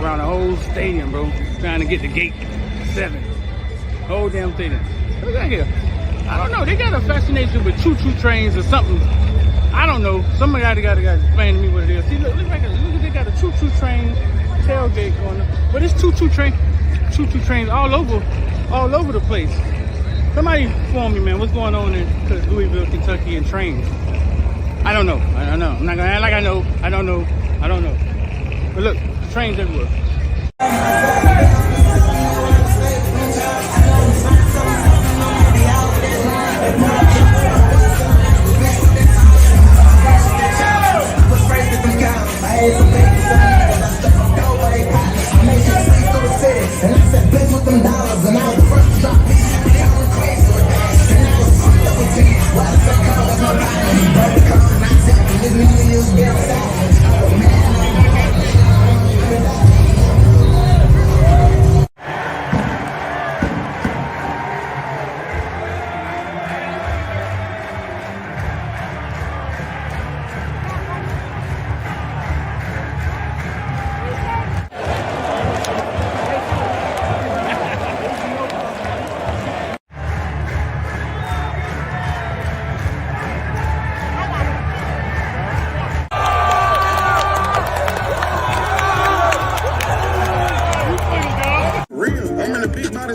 around the whole stadium, bro, trying to get to gate 7. Whole damn stadium. Look at here. I don't know. They got a fascination with choo-choo trains or something. I don't know. Somebody got to explain to me what it is. See, look right there. Look, they got a choo-choo train tailgate going on. But it's choo-choo trains all over the place. Somebody inform me, man. What's going on in Louisville, Kentucky, and trains? I don't know. I'm not gonna act like I know. I don't know. But look, trains everywhere.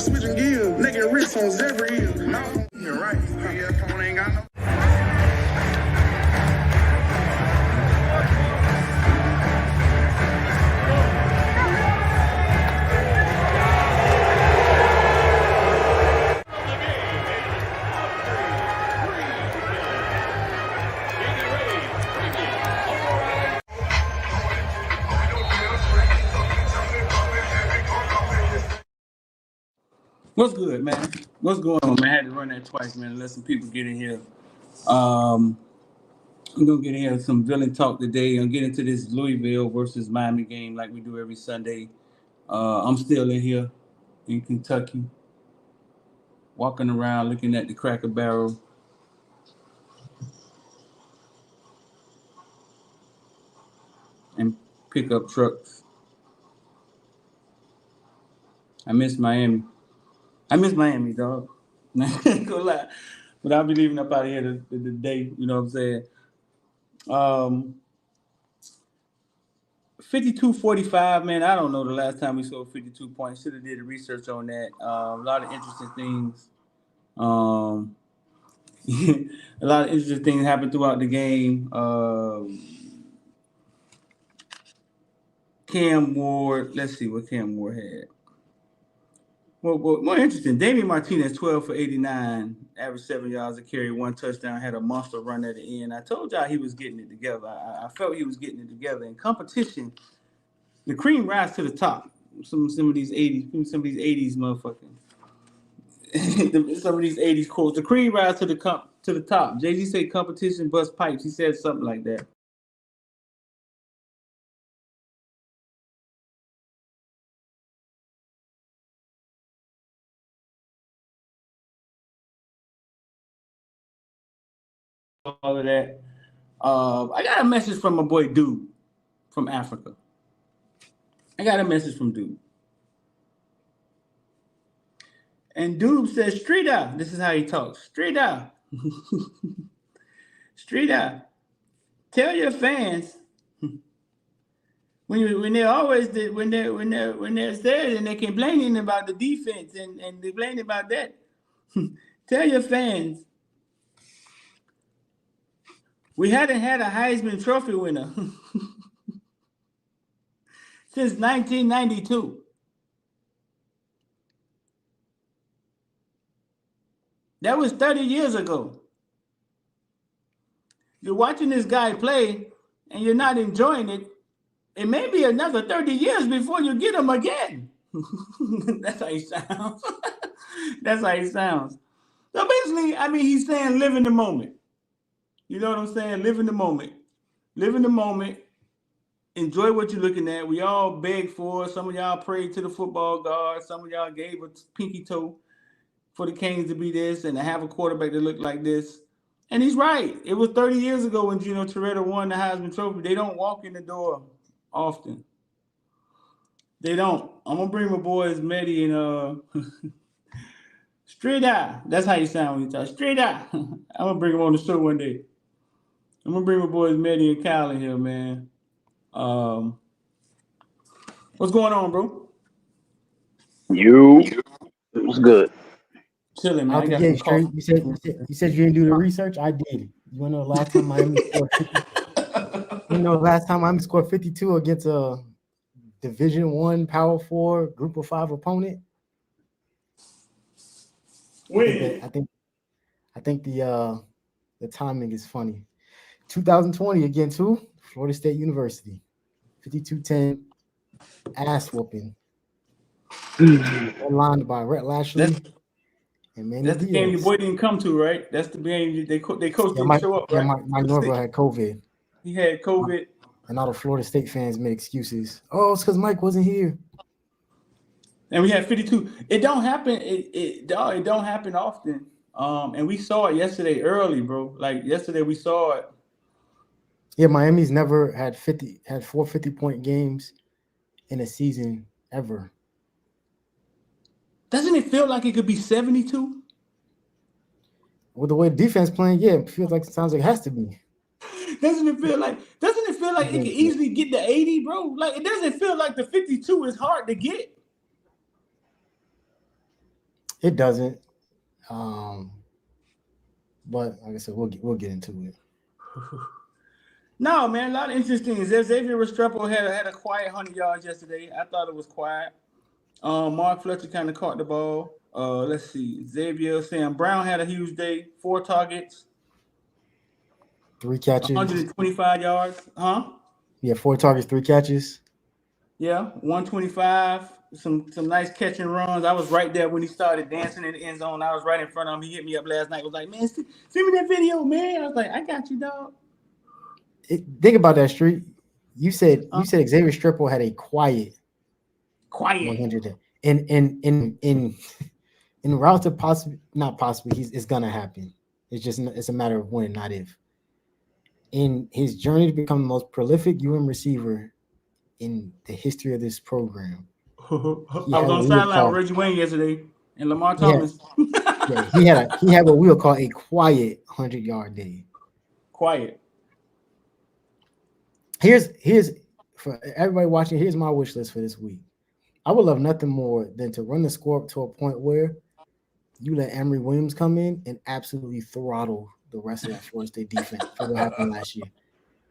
Switching gears, nigga wrist on every ear. No, you're right. Yeah, phone ain't got no. What's good, man? What's going on, man? I had to run that twice, man, to let some people get in here. I'm going to get in here with some Villan talk today and get into this Louisville versus Miami game like we do every Sunday. I'm still in here in Kentucky, walking around looking at the Cracker Barrel. And pickup trucks. I miss Miami. Dog. I ain't gonna lie. But I'll be leaving up out of here today, you know what I'm saying? 52-45, man. I don't know the last time we saw 52 points. Should have did a research on that. A lot of interesting things. A lot of interesting things happened throughout the game. Cam Ward, let's see what Cam Ward had. Well, more interesting, Damian Martinez, 12 for 89, averaged 7 yards a carry, 1 touchdown, had a monster run at the end. I told y'all he was getting it together. I felt he was getting it together. In competition, the cream rise to the top. Some of these 80s motherfuckers. Some of these 80s quotes. The cream rise to the top. Jay-Z said competition bust pipes. He said something like that. All of that. I got a message from my boy Dude from Africa. I got a message from Dude. And Dude says, straight out. This is how he talks. Straight out. Straight out. Tell your fans when they're sad and they're complaining about the defense and they're complaining about that. Tell your fans we hadn't had a Heisman Trophy winner since 1992. That was 30 years ago. You're watching this guy play and you're not enjoying it. It may be another 30 years before you get him again. That's how he sounds. That's how he sounds. So basically, I mean, he's saying live in the moment. You know what I'm saying? Live in the moment. Live in the moment. Enjoy what you're looking at. We all beg for it. Some of y'all prayed to the football god. Some of y'all gave a pinky toe for the Canes to be this and to have a quarterback that looked like this. And he's right. It was 30 years ago when Gino Toretta won the Heisman Trophy. They don't walk in the door often. They don't. I'm gonna bring my boys Medi and Straight Eye. That's how you sound when you talk. Straight Eye. I'm gonna bring them on the show one day. I'm gonna bring my boys Medi and Kyle in here, man. Um, what's going on, bro? You, it was good. Chilling, man. Out I the got some gate, straight. coffee. You said you didn't do the research. I did it. You want to know the last time Miami scored 50? You know, last time Miami scored 52 against a Division I Power 4 Group of 5 opponent. When? I think the timing is funny. 2020 against who? Florida State University. 52-10 ass whooping. Headlined by Rhett Lashley and Manny That's the game your Diaz. boy didn't come to, right? That's the game they coach Yeah, didn't show up, right? Mike Norville had COVID. He had COVID. And all the Florida State fans made excuses. Oh, it's because Mike wasn't here. And we had 52. It don't happen. It don't happen often. And we saw it yesterday early, bro. Like yesterday we saw it. Yeah, Miami's never had 4 50-point games in a season ever. Doesn't it feel like it could be 72? With the way defense playing, yeah, it feels like sometimes it has to be. Doesn't it feel like it could easily get to 80, bro? Like it doesn't feel like the 52 is hard to get. It doesn't. But like I said, we'll get into it. No, man, a lot of interesting things. Xavier Restrepo had a quiet 100 yards yesterday. I thought it was quiet. Mark Fletcher kind of caught the ball. Let's see. Xavier Sam Brown had a huge day. 4 targets. 3 catches. 125 yards. Huh? Yeah, 4 targets, 3 catches. Yeah, 125. Some nice catch and runs. I was right there when he started dancing in the end zone. I was right in front of him. He hit me up last night. Was like, man, send me that video, man. I was like, I got you, dog. Think about that, Street. You said Xavier Restrepo had a quiet 100. In route to possibly not possibly, it's gonna happen. It's a matter of when, not if. In his journey to become the most prolific UM receiver in the history of this program, I was on the sideline with Reggie Wayne yesterday and Lamar Thomas. Yeah, he had what we'll call a quiet 100-yard day. Quiet. Here's for everybody watching. Here's my wish list for this week. I would love nothing more than to run the score up to a point where you let Emory Williams come in and absolutely throttle the rest of that Florida State defense for what happened last year.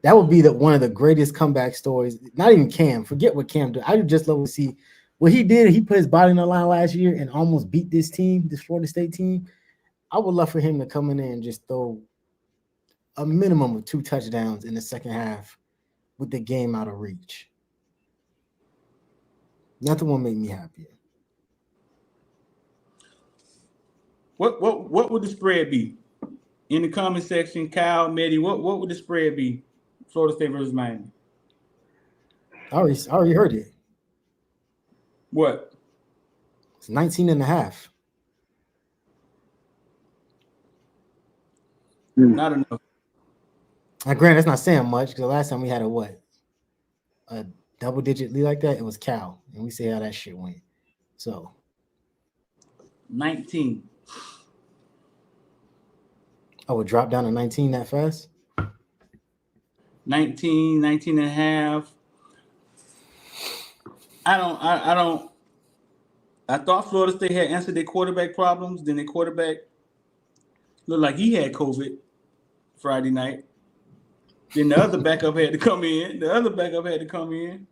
That would be one of the greatest comeback stories. Not even Cam. Forget what Cam did. I would just love to see what he did. He put his body on the line last year and almost beat this Florida State team. I would love for him to come in there and just throw a minimum of 2 touchdowns in the second half with the game out of reach. Nothing will make me happier. What would the spread be? In the comment section, Kyle, Medi, what would the spread be? Florida State versus Miami. I already heard it. What? It's 19.5. Not enough. Now, granted, that's not saying much because the last time we had a double-digit lead like that, it was Cal, and we see how that shit went. So 19. I would drop down to 19 that fast. 19 and a half. I thought Florida State had answered their quarterback problems. Then their quarterback looked like he had COVID Friday night. Then the other backup had to come in.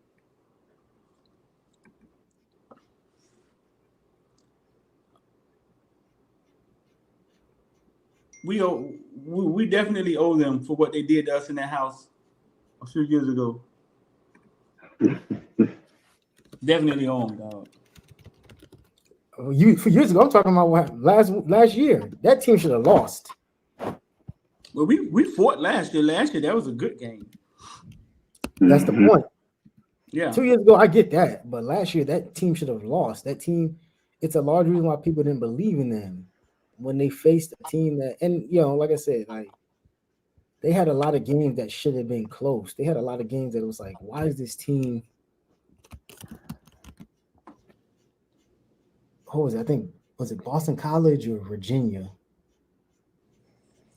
We definitely owe them for what they did to us in that house a few years ago. Definitely owe them, dog. For years ago, I'm talking about last year. That team should have lost. Well, we fought last year. Last year, that was a good game. That's the point. Yeah. 2 years ago, I get that. But last year, that team should have lost. That team, it's a large reason why people didn't believe in them when they faced a team that, and like I said, like they had a lot of games that should have been close. They had a lot of games that it was like, why is this team who was it? I think was it Boston College or Virginia?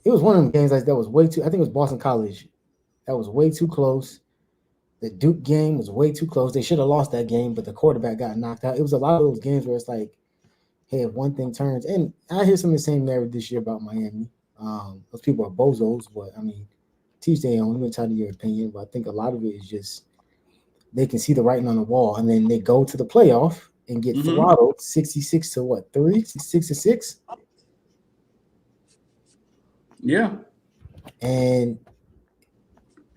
It was one of them games that was way too. I think it was Boston College. That was way too close. The Duke game was way too close. They should have lost that game, but the quarterback got knocked out. It was a lot of those games where it's like, hey, if one thing turns, and I hear some of the same narrative this year about Miami. Those people are bozos, but I mean, teach their own. I'm gonna tell you your opinion, but I think a lot of it is just they can see the writing on the wall, and then they go to the playoff and get throttled 66 to what, 66 to 6? Yeah. And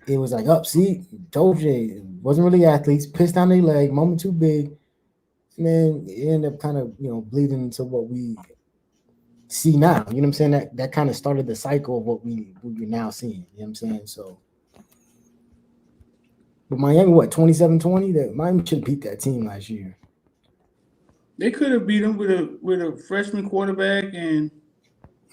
it was like, see, told you, it wasn't really athletes, pissed down their leg, moment too big. And then it ended up kind of, bleeding into what we see now. You know what I'm saying? That kind of started the cycle of what we're now seeing. You know what I'm saying? So, but Miami, 27-20? That Miami should beat that team last year. They could have beat them with a freshman quarterback and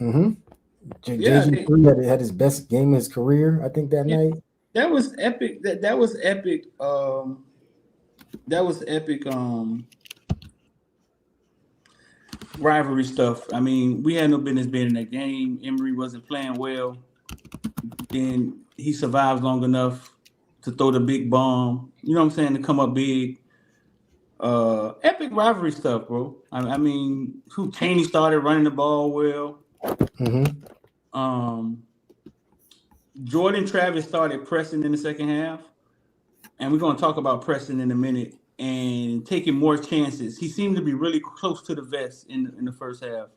JG3 had his best game of his career, I think, that night. That was epic. That was epic. That was epic. Rivalry stuff. I mean, we had no business being in that game. Emory wasn't playing well. Then he survives long enough to throw the big bomb. You know what I'm saying? To come up big. Epic rivalry stuff, bro. I mean, Taney started running the ball well. Jordan Travis started pressing in the second half, and we're going to talk about pressing in a minute and taking more chances. He seemed to be really close to the vest in the first half.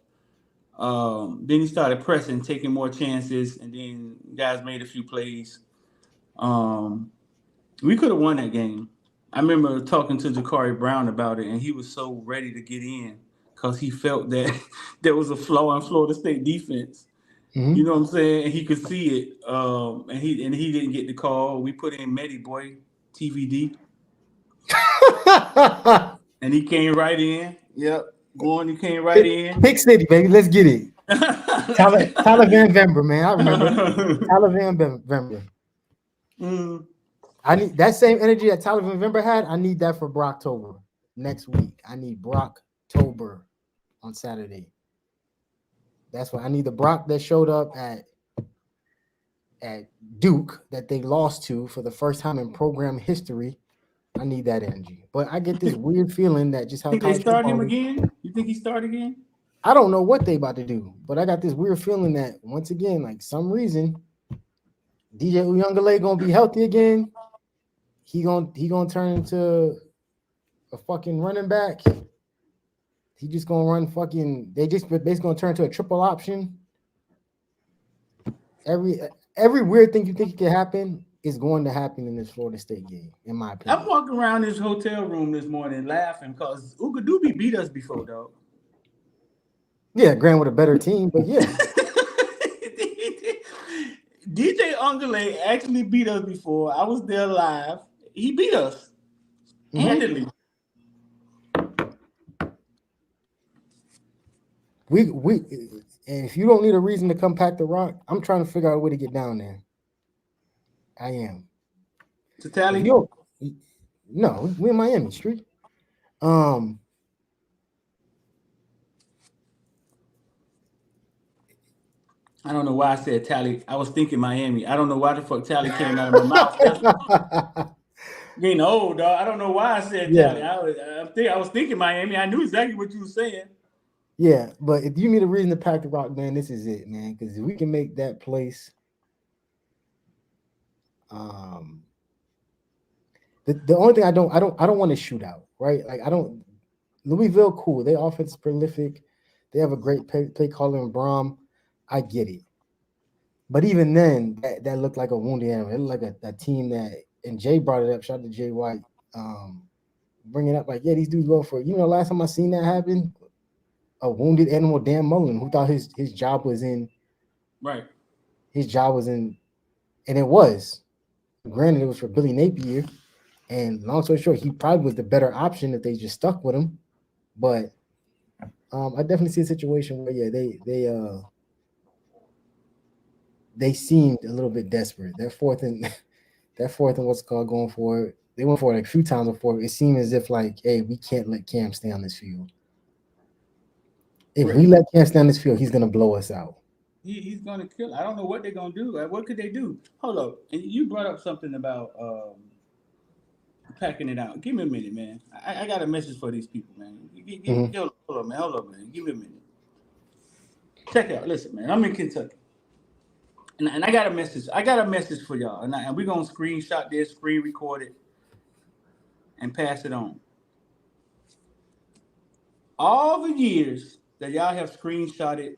Then he started pressing, taking more chances, and then guys made a few plays. We could have won that game. I remember talking to Ja'Cory Brown about it, and he was so ready to get in because he felt that there was a flaw in Florida State defense. You know what I'm saying? And he could see it. And he didn't get the call. We put in Medi Boy, TVD. And he came right in. Yep. He came right in. Pick City, baby. Let's get it. Tyler Van Vember, man. I remember. Tyler Van Vember. I need that same energy that Tyler Van Vember had. I need that for Brocktober next week. I need Brocktober on Saturday. That's what I need. The Brock that showed up at Duke that they lost to for the first time in program history. I need that energy. But I get this weird feeling that just how think they start him again? You think he start again? I don't know what they about to do, but I got this weird feeling that once again, like some reason, DJ Uyunglele gonna be healthy again. He gonna turn into a fucking running back. He just gonna run fucking. They basically gonna turn into a triple option. Every weird thing you think can happen is going to happen in this Florida State game, in my opinion. I'm walking around this hotel room this morning laughing because Ugadubi beat us before, dog. Yeah, Grant with a better team, but yeah. DJ Ungale actually beat us before. I was there live. He beat us handily. We and if you don't need a reason to come pack the rock, I'm trying to figure out a way to get down there. I am. To Tally? No, we in Miami Street. I don't know why I said Tally. I was thinking Miami. I don't know why the fuck Tally came out of my mouth. Getting old, dog. I don't know why I said Tally. I was thinking Miami. I knew exactly what you were saying. Yeah, but if you need a reason to pack the rock, man, this is it, man. Because if we can make that place, the only thing I don't want to shoot out, right? Like Louisville, cool. They offense is prolific. They have a great play caller in Braum. I get it. But even then, that looked like a wounded animal. It looked like a team that, and Jay brought it up. Shout out to Jay White. Bringing up like, yeah, these dudes go for it. Last time I seen that happen, a wounded animal, Dan Mullen, who thought his job was in. Right. His job was in, and it was. Granted, it was for Billy Napier. And long story short, he probably was the better option if they just stuck with him. But I definitely see a situation where, yeah, they seemed a little bit desperate. That fourth and what's called going for it. They went for it like a few times before. It seemed as if like, hey, we can't let Cam stay on this field. If we let Cam stay on this field, he's gonna blow us out. He's gonna kill. I don't know what they're gonna do. What could they do? Hold up. And you brought up something about packing it out. Give me a minute, man. I got a message for these people, man. Hold up, man. Give me a minute. Check it out. Listen, man. I'm in Kentucky, and I got a message. I got a message for y'all, and we're gonna screenshot this, screen record it, and pass it on. All the years that y'all have screenshotted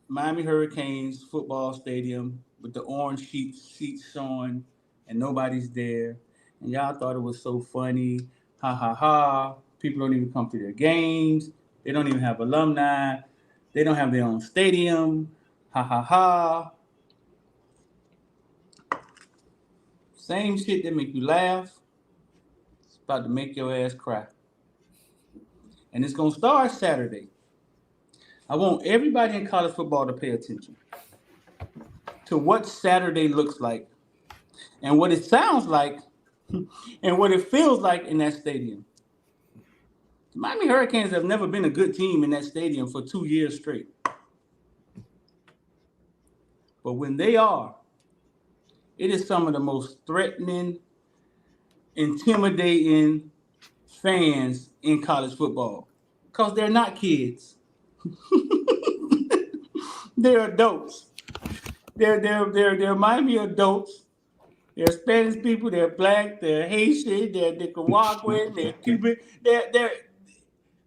Miami Hurricanes football stadium with the orange seats showing and nobody's there, and y'all thought it was so funny. Ha ha ha. People don't even come to their games. They don't even have alumni. They don't have their own stadium. Ha ha ha. Same shit that make you laugh. It's about to make your ass cry. And it's going to start Saturday. I want everybody in college football to pay attention to what Saturday looks like and what it sounds like and what it feels like in that stadium. The Miami Hurricanes have never been a good team in that stadium for 2 years straight. But when they are, it is some of the most threatening, intimidating fans in college football because they're not kids. They're adults. They're Miami adults. They're Spanish people. They're black. They're Haitian. They're Nicaraguan. They're Cuban. They're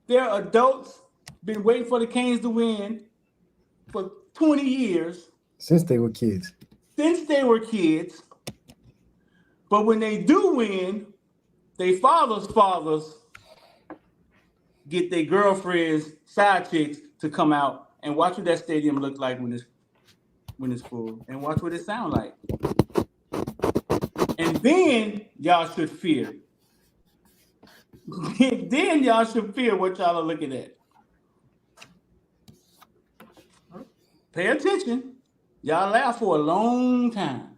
adults. Been waiting for the Canes to win for 20 years. Since they were kids. But when they do win, their fathers get their girlfriends, side chicks to come out and watch what that stadium look like when it's full, and watch what it sound like. And then y'all should fear. Then y'all should fear what y'all are looking at. Pay attention. Y'all laugh for a long time.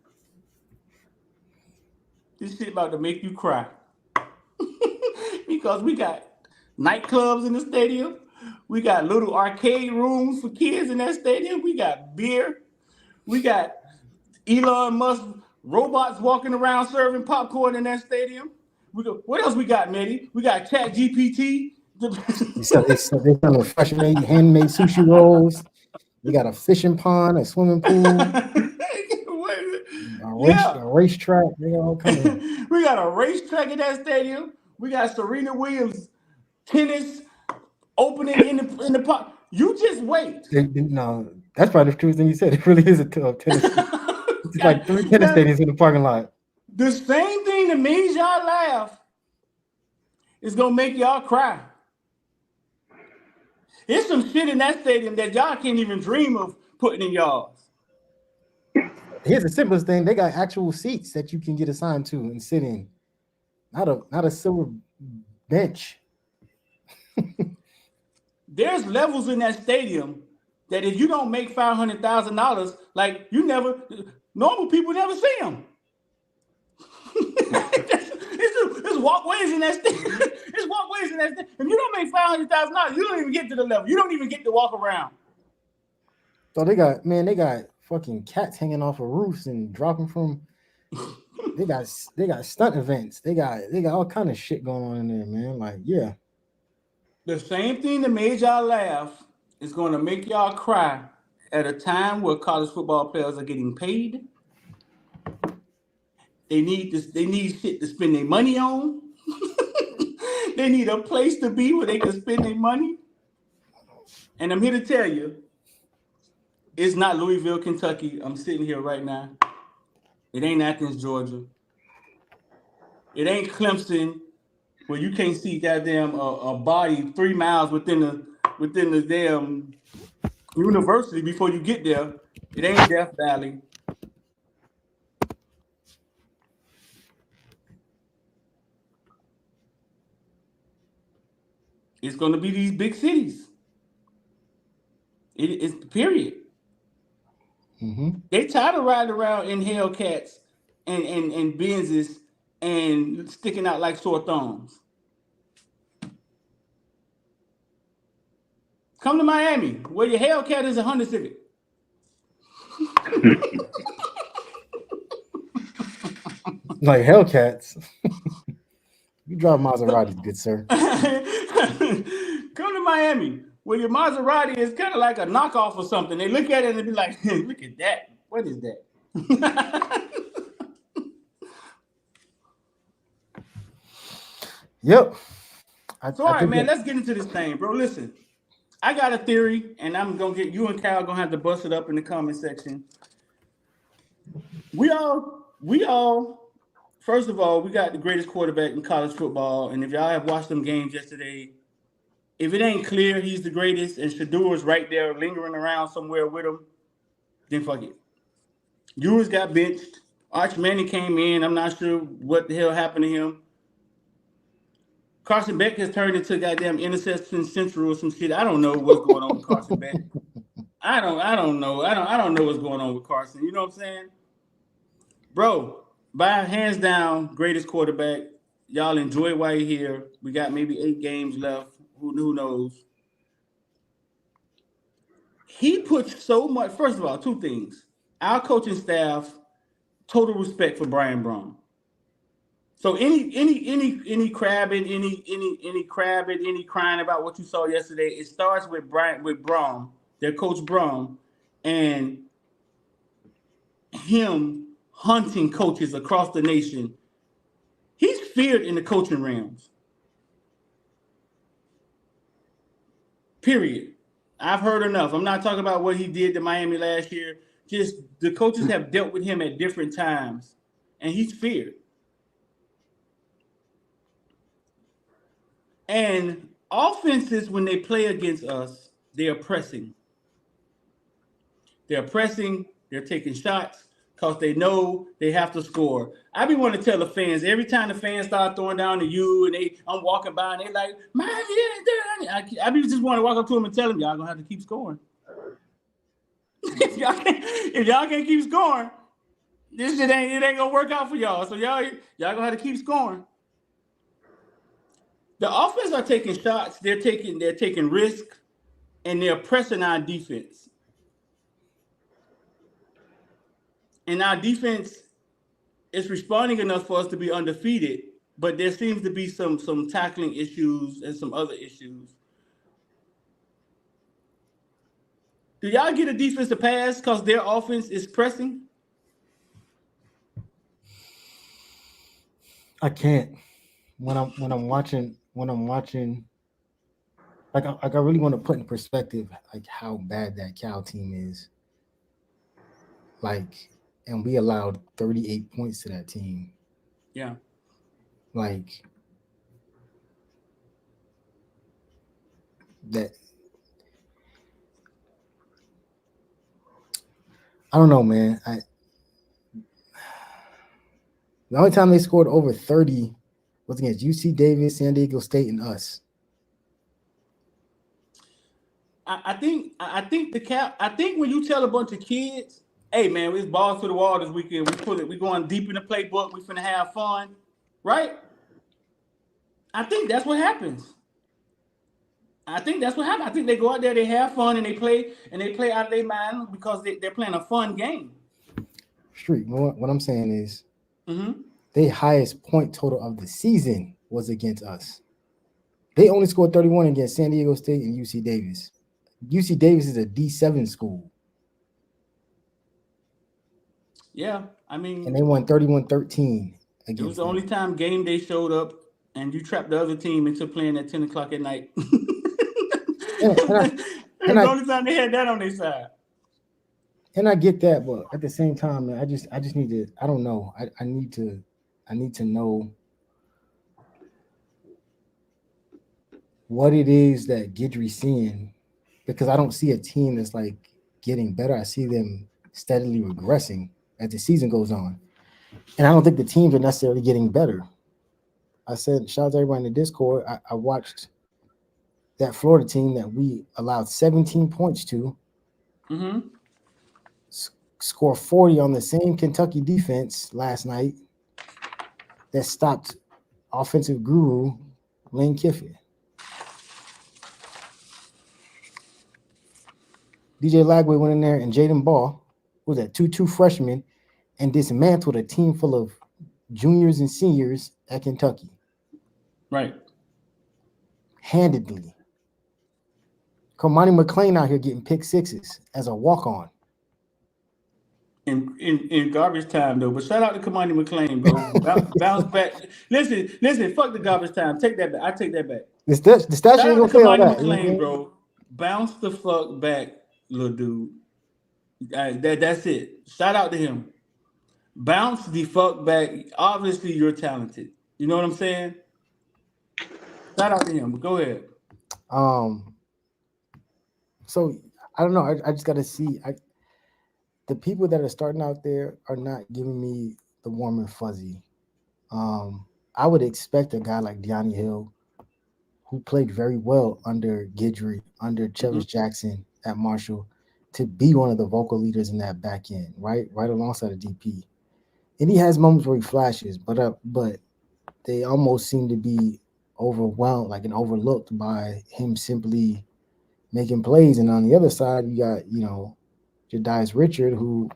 This shit about to make you cry. Because we got nightclubs in the stadium. We got little arcade rooms for kids in that stadium. We got beer. We got Elon Musk robots walking around serving popcorn in that stadium. What else we got, Mitty? We got Chat GPT. They selling fresh handmade sushi rolls. We got a fishing pond, a swimming pool, a racetrack. They all coming. We got a racetrack in that stadium. We got Serena Williams tennis opening in the park. You just wait. No, that's probably the truth thing you said. It really is a tennis. It's like 3 tennis stadiums in the parking lot. The same thing that makes y'all laugh is gonna make y'all cry. There's some shit in that stadium that y'all can't even dream of putting in y'all. Here's the simplest thing: they got actual seats that you can get assigned to and sit in. Not a silver bench. There's levels in that stadium that if you don't make $500,000, like normal people never see them. There's walkways in that stadium. There's walkways in that stadium. If you don't make $500,000, you don't even get to the level. You don't even get to walk around. So they got fucking cats hanging off of roofs and dropping from. They got stunt events. They got all kind of shit going on in there, man. Like, yeah. The same thing that made y'all laugh is going to make y'all cry at a time where college football players are getting paid. They need shit to spend their money on. They need a place to be where they can spend their money. And I'm here to tell you, it's not Louisville, Kentucky. I'm sitting here right now. It ain't Athens, Georgia. It ain't Clemson, where you can't see goddamn a body 3 miles within the damn university before you get there. It ain't Death Valley. It's going to be these big cities. It's period. Mm-hmm. They tired of riding around in Hellcats and Benzes and sticking out like sore thumbs. Come to Miami, where your Hellcat is a Honda Civic. Like Hellcats. You drive Maserati, good sir. Come to Miami, where your Maserati is kind of like a knockoff or something. They look at it and they be like, look at that. What is that? Yep. So, all right, man, let's get into this thing, bro. Listen, I got a theory, and I'm going to get you and Kyle going to have to bust it up in the comment section. We all, first of all, we got the greatest quarterback in college football, and if y'all have watched them games yesterday, if it ain't clear he's the greatest and Shador's right there lingering around somewhere with him, then fuck it. Ewers got benched. Arch Manning came in. I'm not sure what the hell happened to him. Carson Beck has turned into goddamn interception central or some shit. I don't know what's going on with Carson Beck. I don't know. I don't know what's going on with Carson. You know what I'm saying? Bro, by hands down, greatest quarterback. Y'all enjoy it while you're here. We got maybe 8 games left. Who knows? He puts so much. First of all, 2 things. Our coaching staff, total respect for Brian Brom. So any crabbing, any crying about what you saw yesterday, it starts with Brom, their coach Brom, and him hunting coaches across the nation. He's feared in the coaching realms. Period. I've heard enough. I'm not talking about what he did to Miami last year. Just the coaches have dealt with him at different times, and he's feared. And offenses, when they play against us, they are pressing. They're pressing. They're taking shots because they know they have to score. I be wanting to tell the fans, every time the fans start throwing down to you and I'm walking by and they like, man, I be just want to walk up to them and tell them, y'all going to have to keep scoring. if y'all can't keep scoring, this shit ain't going to work out for y'all. So y'all going to have to keep scoring. The offense are taking shots, they're taking risk, and they're pressing our defense. And our defense is responding enough for us to be undefeated, but there seems to be some tackling issues and some other issues. Do y'all get a defensive pass because their offense is pressing? I can't. When I'm watching, like I really want to put in perspective like how bad that Cal team is. Like, and we allowed 38 points to that team. Yeah. Like that. I don't know, man. The only time they scored over 30 was against UC Davis, San Diego State, and us. I think when you tell a bunch of kids, hey man, it's balls to the wall this weekend. We pull it. We going deep in the playbook. We finna have fun, right? I think that's what happens. I think they go out there, they have fun, and they play out of their mind because they're playing a fun game. Street. What I'm saying is, their highest point total of the season was against us. They only scored 31 against San Diego State and UC Davis. UC Davis is a D7 school. Yeah, I mean, and they won 31-13. It was the only time game day showed up, and you trapped the other team into playing at 10 o'clock at night. The only time they had that on their side. And I get that, but at the same time, man, I just need to. I don't know. I need to know what it is that Guidry's seeing, because I don't see a team that's like getting better. I see them steadily regressing as the season goes on, and I don't think the teams are necessarily getting better. I said, shout out to everybody in the Discord. I watched that Florida team that we allowed 17 points to. Score 40 on the same Kentucky defense last night that stopped offensive guru Lane Kiffin. DJ Lagway went in there and Jaden Ball, who was that 2-2 freshman, and dismantled a team full of juniors and seniors at Kentucky. Right. Handedly. Kamani McClain out here getting pick sixes as a walk-on. In garbage time though, but shout out to Kamani McClain, bro. Bounce back. Listen. Fuck the garbage time. Take that back. I take that back. The stats Shout ain't out gonna to say all Kamani that. McClain, bro. Bounce the fuck back, little dude. That's it. Shout out to him. Bounce the fuck back. Obviously, you're talented. You know what I'm saying? Shout out to him. But go ahead. So I don't know. I just got to see. The people that are starting out there are not giving me the warm and fuzzy. I would expect a guy like De'Ani Hill, who played very well under Guidry, under Chevis Jackson at Marshall, to be one of the vocal leaders in that back end, right alongside a DP. And he has moments where he flashes, but they almost seem to be overwhelmed, like and overlooked by him simply making plays. And on the other side, you got Jadias Richard, who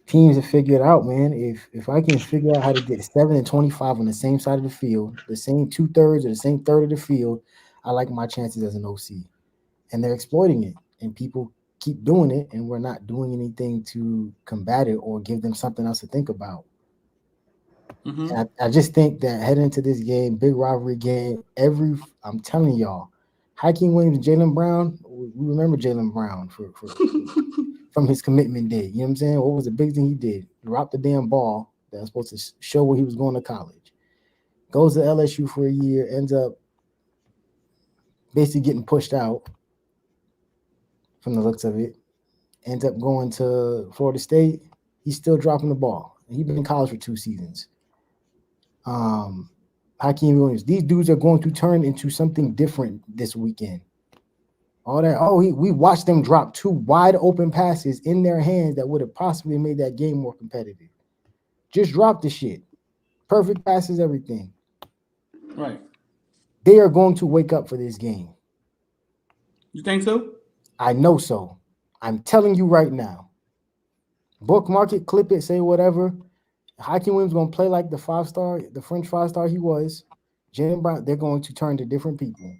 teams have figured out, man. If I can figure out how to get 7 and 25 on the same side of the field, the same 2/3 or the same third of the field, I like my chances as an OC. And they're exploiting it, and people keep doing it, and we're not doing anything to combat it or give them something else to think about. I just think that heading into this game, big rivalry game, I'm telling y'all, Hakeem Williams, Jaylen Brown, we remember Jaylen Brown for from his commitment day. You know what I'm saying? What was the big thing he did? Dropped the damn ball that was supposed to show where he was going to college. Goes to LSU for a year, ends up basically getting pushed out from the looks of it. Ends up going to Florida State. He's still dropping the ball. He's been in college for 2 seasons. Hakeem Williams. These dudes are going to turn into something different this weekend. All that. We watched them drop 2 wide open passes in their hands that would have possibly made that game more competitive. Just drop the shit. Perfect passes, everything. Right. They are going to wake up for this game. You think so? I know so. I'm telling you right now. Bookmark it, clip it, say whatever. Hakeem Williams going to play like the 5-star, the French 5-star he was. Jaylen Brown, they're going to turn to different people.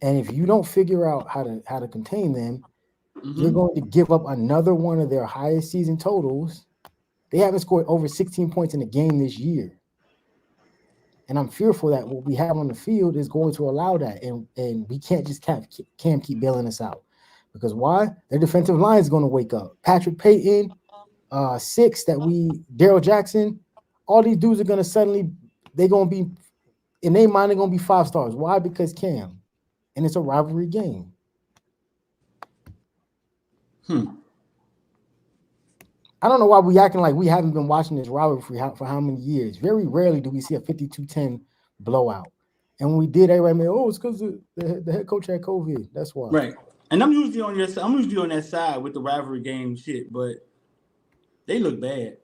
And if you don't figure out how to contain them, you're going to give up another one of their highest season totals. They haven't scored over 16 points in a game this year. And I'm fearful that what we have on the field is going to allow that. And we can't just keep bailing us out. Because why? Their defensive line is going to wake up. Patrick Payton, Daryl Jackson, all these dudes are going to they're going to be, in their mind, they're going to be 5 stars. Why? Because Cam. And it's a rivalry game. I don't know why we acting like we haven't been watching this rivalry for how many years. Very rarely do we see a 52-10 blowout. And when we did, everybody made, it's because the head coach had COVID. That's why. Right. And I'm usually on that side with the rivalry game shit, but they look bad.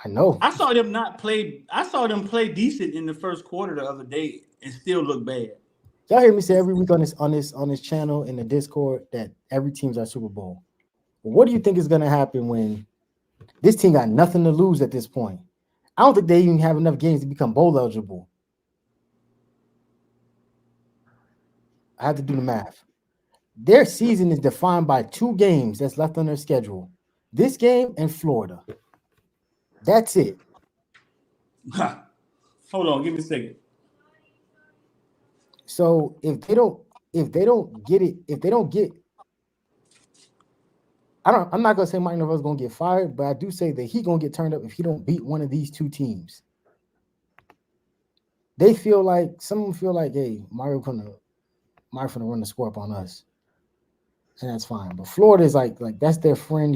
I know. I saw them play decent in the first quarter the other day and still look bad. Y'all hear me say every week on this channel in the Discord that every team's our Super Bowl. Well, what do you think is going to happen when this team got nothing to lose at this point? I don't think they even have enough games to become bowl eligible. I have to do the math. Their season is defined by 2 games that's left on their schedule. This game and Florida. That's it. Hold on, give me a second. So if they don't get I'm not gonna say Mike Norvell's gonna get fired, but I do say that he's gonna get turned up if he don't beat one of these 2 teams. Some of them feel like, hey, Mario gonna run the score up on us. And that's fine. But Florida is like that's their friend,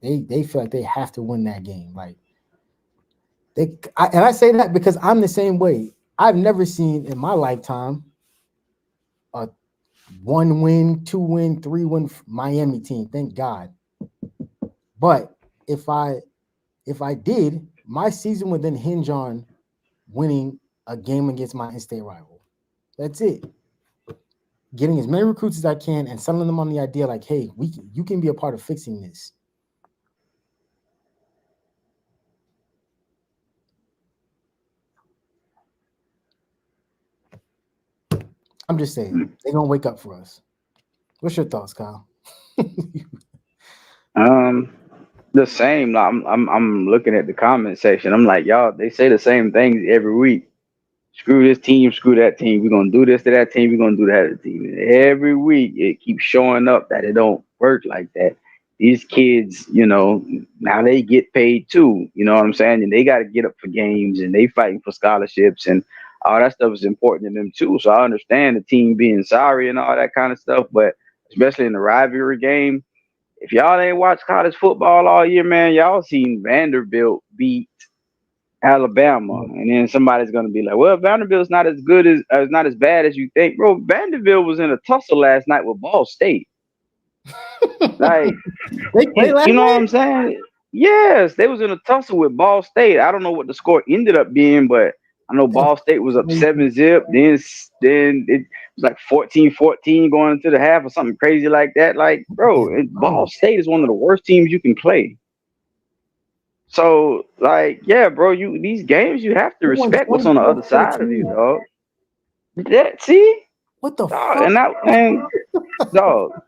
they feel like they have to win that game. Like I say that because I'm the same way. I've never seen in my lifetime a 1-win, 2-win, 3-win Miami team. Thank God. But if I did, my season would then hinge on winning a game against my in-state rival. That's it. getting as many recruits as I can and selling them on the idea like, hey, you can be a part of fixing this. I'm just saying, they're gonna wake up for us. What's your thoughts, Kyle? The same. I'm looking at the comment section. I'm like, y'all, they say the same things every week. Screw this team, screw that team. We're gonna do this to that team. We're gonna do that to the team. And every week it keeps showing up that it don't work like that. These kids, now they get paid too. You know what I'm saying? And they got to get up for games, and they fighting for scholarships, and all that stuff is important to them too. So I understand the team being sorry and all that kind of stuff, but especially in the rivalry game, if y'all ain't watched college football all year, man, y'all seen Vanderbilt beat Alabama, and then somebody's gonna be like, "Well, Vanderbilt's not as good as not as bad as you think, bro." Vanderbilt was in a tussle last night with Ball State. Like, you know what I'm saying? Yes, they was in a tussle with Ball State. I don't know what the score ended up being, but I know Ball State was up 7-0. Then it was like 14-14 going into the half or something crazy like that. Like, bro, Ball State is one of the worst teams you can play. So, like, yeah, bro, these games you have to respect what's on the other side of you, dog. See? What the dog, fuck? Dog,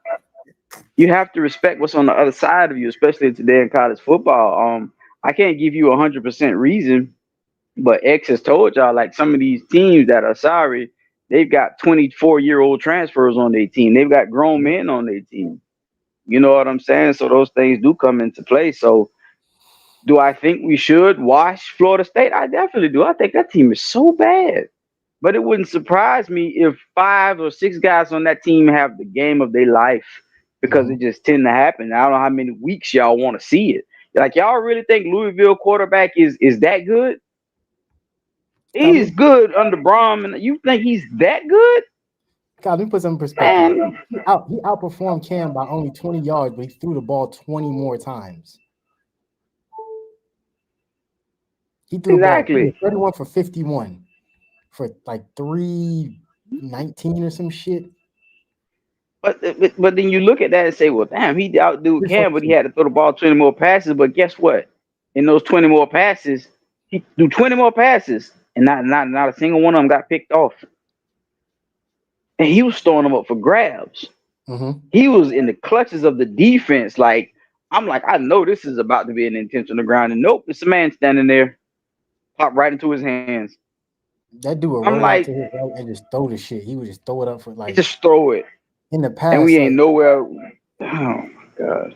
you have to respect what's on the other side of you, especially today in college football. I can't give you 100% reason, but X has told y'all, like, some of these teams that are sorry, they've got 24-year-old transfers on their team. They've got grown men on their team. You know what I'm saying? So those things do come into play. So do I think we should wash Florida State? I definitely do. I think that team is so bad. But it wouldn't surprise me if 5 or 6 guys on that team have the game of their life, because it just tend to happen. I don't know how many weeks y'all want to see it. Like, y'all really think Louisville quarterback is that good? He's good under Brom, and you think he's that good? God, let me put some perspective. He outperformed Cam by only 20 yards, but he threw the ball 20 more times. He threw the ball 31 for 51 for like 319 or some shit. But then you look at that and say, well, damn, he outdo Cam, but he had to throw the ball 20 more passes. But guess what? In those 20 more passes, he threw 20 more passes, and not a single one of them got picked off. And he was throwing them up for grabs. He was in the clutches of the defense. Like, I'm like, I know this is about to be an intentional ground. And nope, it's a man standing there, pop right into his hands. That dude would run out to his right and just throw the shit. He would just throw it up for like. Just throw it. In the past. And we ain't nowhere. Oh my gosh.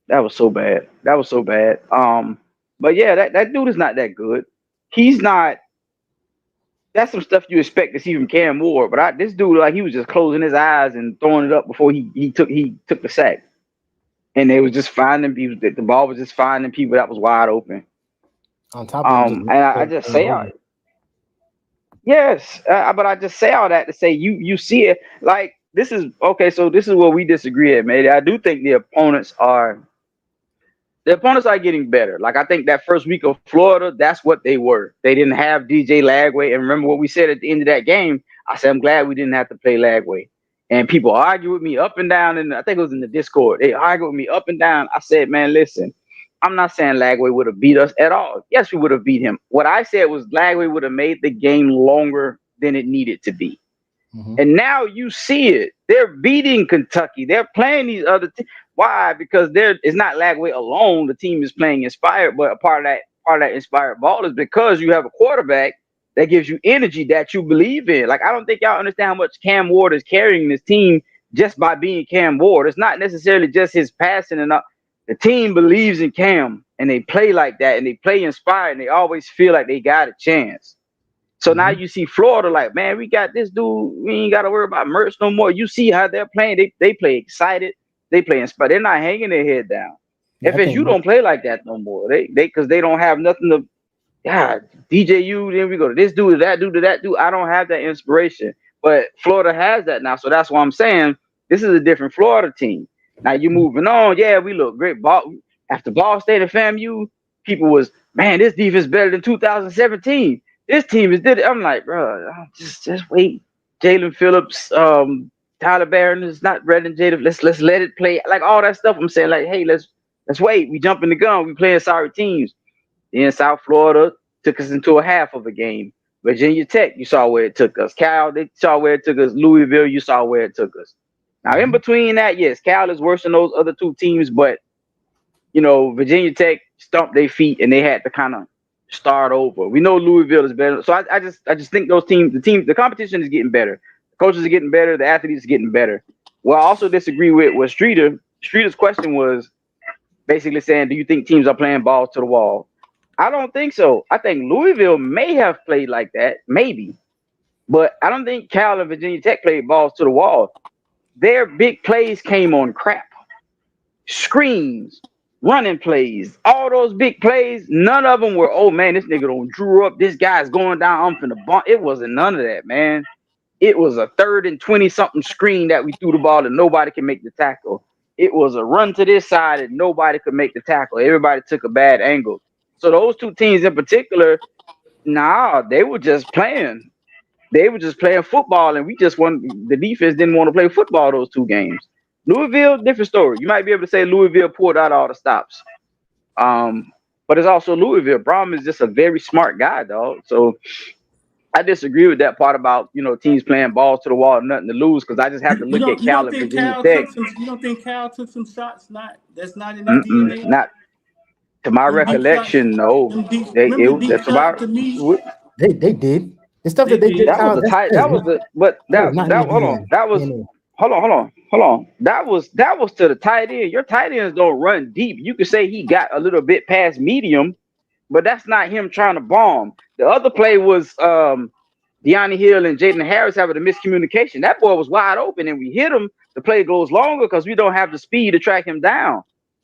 That was so bad. But yeah, that dude is not that good. He's not. That's some stuff you expect to see from Cam Ward. But this dude, like, he was just closing his eyes and throwing it up before he took the sack. And they was just finding people. The ball was just finding people that was wide open. On top of and I just say all it. Yes, but I just say all that to say you see it. Like, this is okay. So this is where we disagree at, man. I do think the opponents are getting better. Like, I think that first week of Florida, that's what they were. They didn't have DJ Lagway. And remember what we said at the end of that game? I said, I'm glad we didn't have to play Lagway. And people argue with me up and down. And I think it was in the Discord. They argue with me up and down. I said, man, listen, I'm not saying Lagway would have beat us at all. Yes, we would have beat him. What I said was Lagway would have made the game longer than it needed to be. And now you see it. They're beating Kentucky. They're playing these other teams. Why? Because it's not Lagway alone. The team is playing inspired, but a part of that inspired ball is because you have a quarterback that gives you energy that you believe in. Like, I don't think y'all understand how much Cam Ward is carrying this team just by being Cam Ward. It's not necessarily just his passing and the team believes in Cam, and they play like that, and they play inspired, and they always feel like they got a chance. So now you see Florida like, man, we got this dude. We ain't got to worry about Mertz no more. You see how they're playing. They play excited. They play inspired. They're not hanging their head down. FSU don't play like that no more. Because they don't have nothing to. God, DJU. Then we go to this dude, to that dude, to that dude. I don't have that inspiration, but Florida has that now. So that's why I'm saying this is a different Florida team. Now you're moving on. Yeah, we look great. After Ball State and FAMU, people was, man, this defense better than 2017. This team is did it. I'm like, bro, just wait. Jalen Phillips, Tyler Barron is not Red and Jada. Let's let it play. Like all that stuff. I'm saying like, hey, let's wait. We jumping the gun. We playing sorry teams. In South Florida took us into a half of a game. Virginia Tech, you saw where it took us. Cal, they saw where it took us. Louisville, you saw where it took us. Now, in between that, yes, Cal is worse than those other two teams, but Virginia Tech stumped their feet and they had to kind of start over. We know Louisville is better, so I just think those teams, the competition is getting better. The coaches are getting better. The athletes are getting better. Well, I also disagree with Streeter. Streeter's question was basically saying, do you think teams are playing balls to the wall? I don't think so. I think Louisville may have played like that, maybe. But I don't think Cal and Virginia Tech played balls to the wall. Their big plays came on crap. Screens, running plays, all those big plays, none of them were, oh, man, this nigga don't drew up. This guy's going down. I'm finna bump. It wasn't none of that, man. It was a 3rd and 20-something screen that we threw the ball and nobody can make the tackle. It was a run to this side and nobody could make the tackle. Everybody took a bad angle. So those two teams in particular, they were just playing. They were just playing football, and the defense didn't want to play football those two games. Louisville, different story. You might be able to say Louisville pulled out all the stops. But it's also Louisville. Brom is just a very smart guy, dog. So I disagree with that part about, teams playing balls to the wall and nothing to lose, because I just have to look at Cal and Virginia Tech. You don't think Cal took some shots? That's not in their DNA? Not to my recollection, no. That's about They did. The stuff that they did. That was the tight. That was the. But that hold on. That was. Hold on. That was to the tight end. Your tight ends don't run deep. You could say he got a little bit past medium, but that's not him trying to bomb. The other play was De'Ani Hill and Jaden Harris having a miscommunication. That boy was wide open and we hit him. The play goes longer because we don't have the speed to track him down.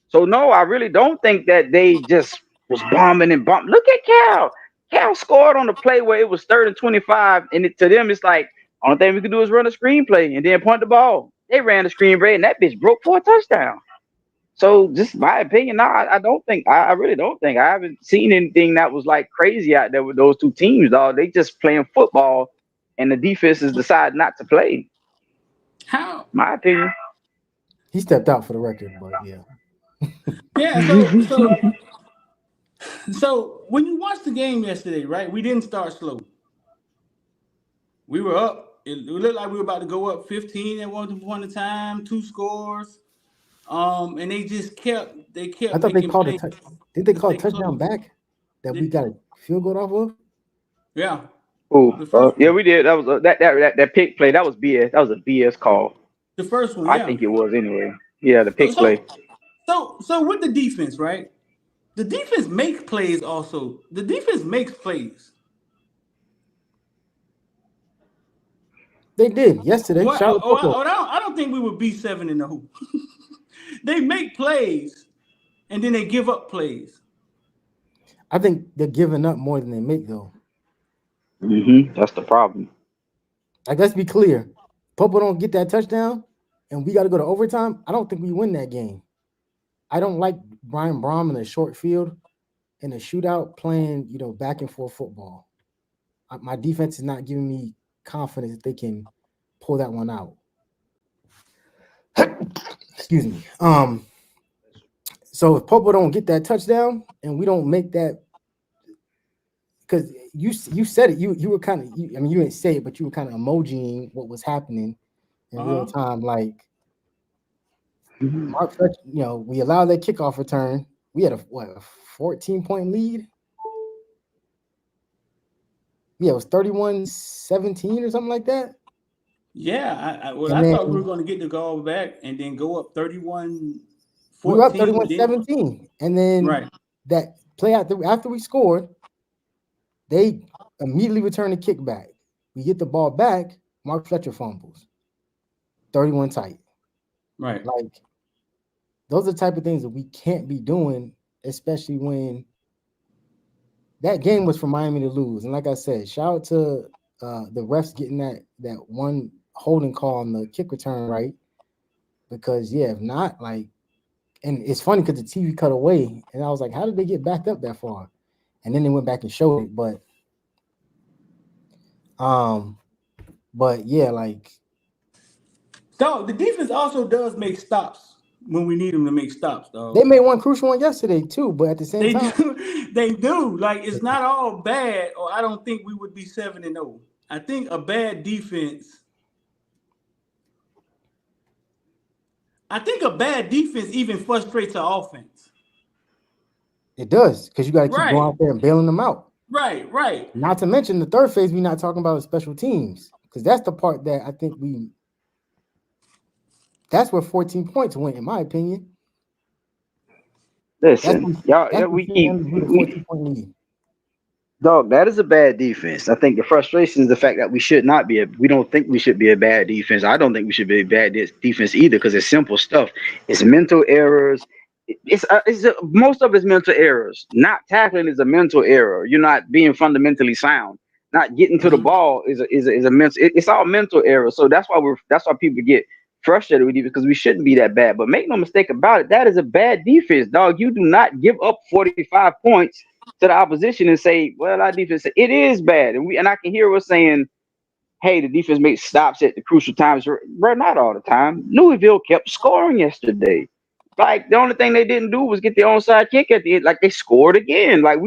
So no, I really don't think that they just was bombing and bumping. Look at Cal. Cal scored on the play where it was 3rd and 25, and to them it's like, only thing we could do is run a screenplay and then punt the ball. They ran the screenplay and that bitch broke for a touchdown. So just my opinion, I really don't think. I haven't seen anything that was like crazy out there with those two teams, dog. They just playing football and the defenses decide not to play. How? My opinion. He stepped out for the record, but yeah. Yeah, so when you watched the game yesterday, right? We didn't start slow. We were up. It looked like we were about to go up 15 at one point in time, 2 scores. And they just kept. I thought they called it. Did they call a touchdown back that we got a field goal off of? Yeah. Oh, yeah, we did. That was that pick play. That was BS. That was a BS call. The first one. I think it was anyway. Yeah, the pick play. So with the defense, right? The defense makes plays also. The defense makes plays. They did yesterday. I don't think we would be 7-0. They make plays, and then they give up plays. I think they're giving up more than they make, though. That's the problem. Like, let's be clear. Popo don't get that touchdown, and we got to go to overtime. I don't think we win that game. I don't like Brian Brom in a short field in a shootout playing, back and forth football. My defense is not giving me confidence that they can pull that one out. Excuse me. So if Popo don't get that touchdown and we don't make that, because you said it, you were kind of, you didn't say it, but you were kind of emojiing what was happening in real time. Like, Mark Fletcher, we allowed that kickoff return. We had a 14-point lead. Yeah, it was 31-17 or something like that. Yeah, I thought we were going to get the goal back and then go up 31-14. We were up 31-17. And then that play after we scored, they immediately returned the kick back. We get the ball back, Mark Fletcher fumbles. 31 tight. Right. Like, those are the type of things that we can't be doing, especially when that game was for Miami to lose. And like I said, shout out to the refs getting that one holding call on the kick return right. Because, if not, like, and it's funny because the TV cut away, and I was like, how did they get backed up that far? And then they went back and showed it. But yeah, like, Dog, the defense also does make stops when we need them to make stops, dog. They made one crucial one yesterday too, but at the same time, They do. Like, it's not all bad, or I don't think we would be 7-0. I think a bad defense. Even frustrates the offense. it does, because you got to keep Right. going out there and bailing them out. Right. Not to mention the third phase, we're not talking about special teams, because that's the part that I think that's where 14 points went, in my opinion. Listen, y'all, dog, that is a bad defense. I think the frustration is the fact that we don't think we should be a bad defense. I don't think we should be a bad defense either, because it's simple stuff. It's mental errors. Most of it's mental errors. Not tackling is a mental error. You're not being fundamentally sound. Not getting to the ball is a mental. It's all mental errors. So that's why people get frustrated with you, because we shouldn't be that bad. But make no mistake about it, that is a bad defense, dog. You do not give up 45 points to the opposition and say, well, our defense, it is bad. And I can hear us saying, hey, the defense makes stops at the crucial times. Bro, not all the time. Louisville kept scoring yesterday. Like, the only thing they didn't do was get the onside kick at the end. Like, they scored again. Like,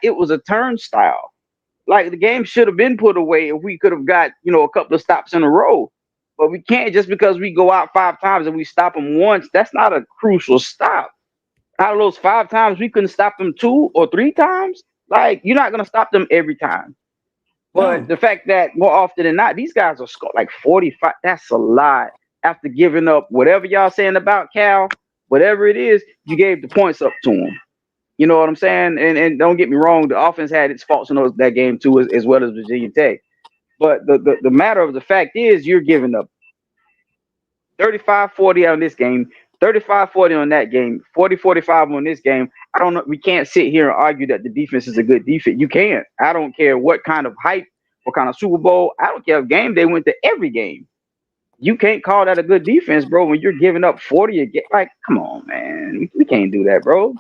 it was a turnstile. Like, the game should have been put away if we could have got, a couple of stops in a row. But we can't, just because we go out 5 times and we stop them once. That's not a crucial stop. Out of those 5 times, we couldn't stop them 2 or 3 times. Like, you're not going to stop them every time. But the fact that more often than not, these guys are scoring like 45. That's a lot. After giving up whatever y'all saying about Cal, whatever it is, you gave the points up to them. You know what I'm saying? And don't get me wrong, the offense had its faults in that game too, as well as Virginia Tech. But the matter of the fact is, you're giving up 35-40 on this game, 35-40 on that game, 40-45 on this game. I don't know. We can't sit here and argue that the defense is a good defense. You can't. I don't care what kind of hype, what kind of Super Bowl. I don't care if game day went to every game. You can't call that a good defense, bro, when you're giving up 40 again. Like, come on, man. We can't do that, bro.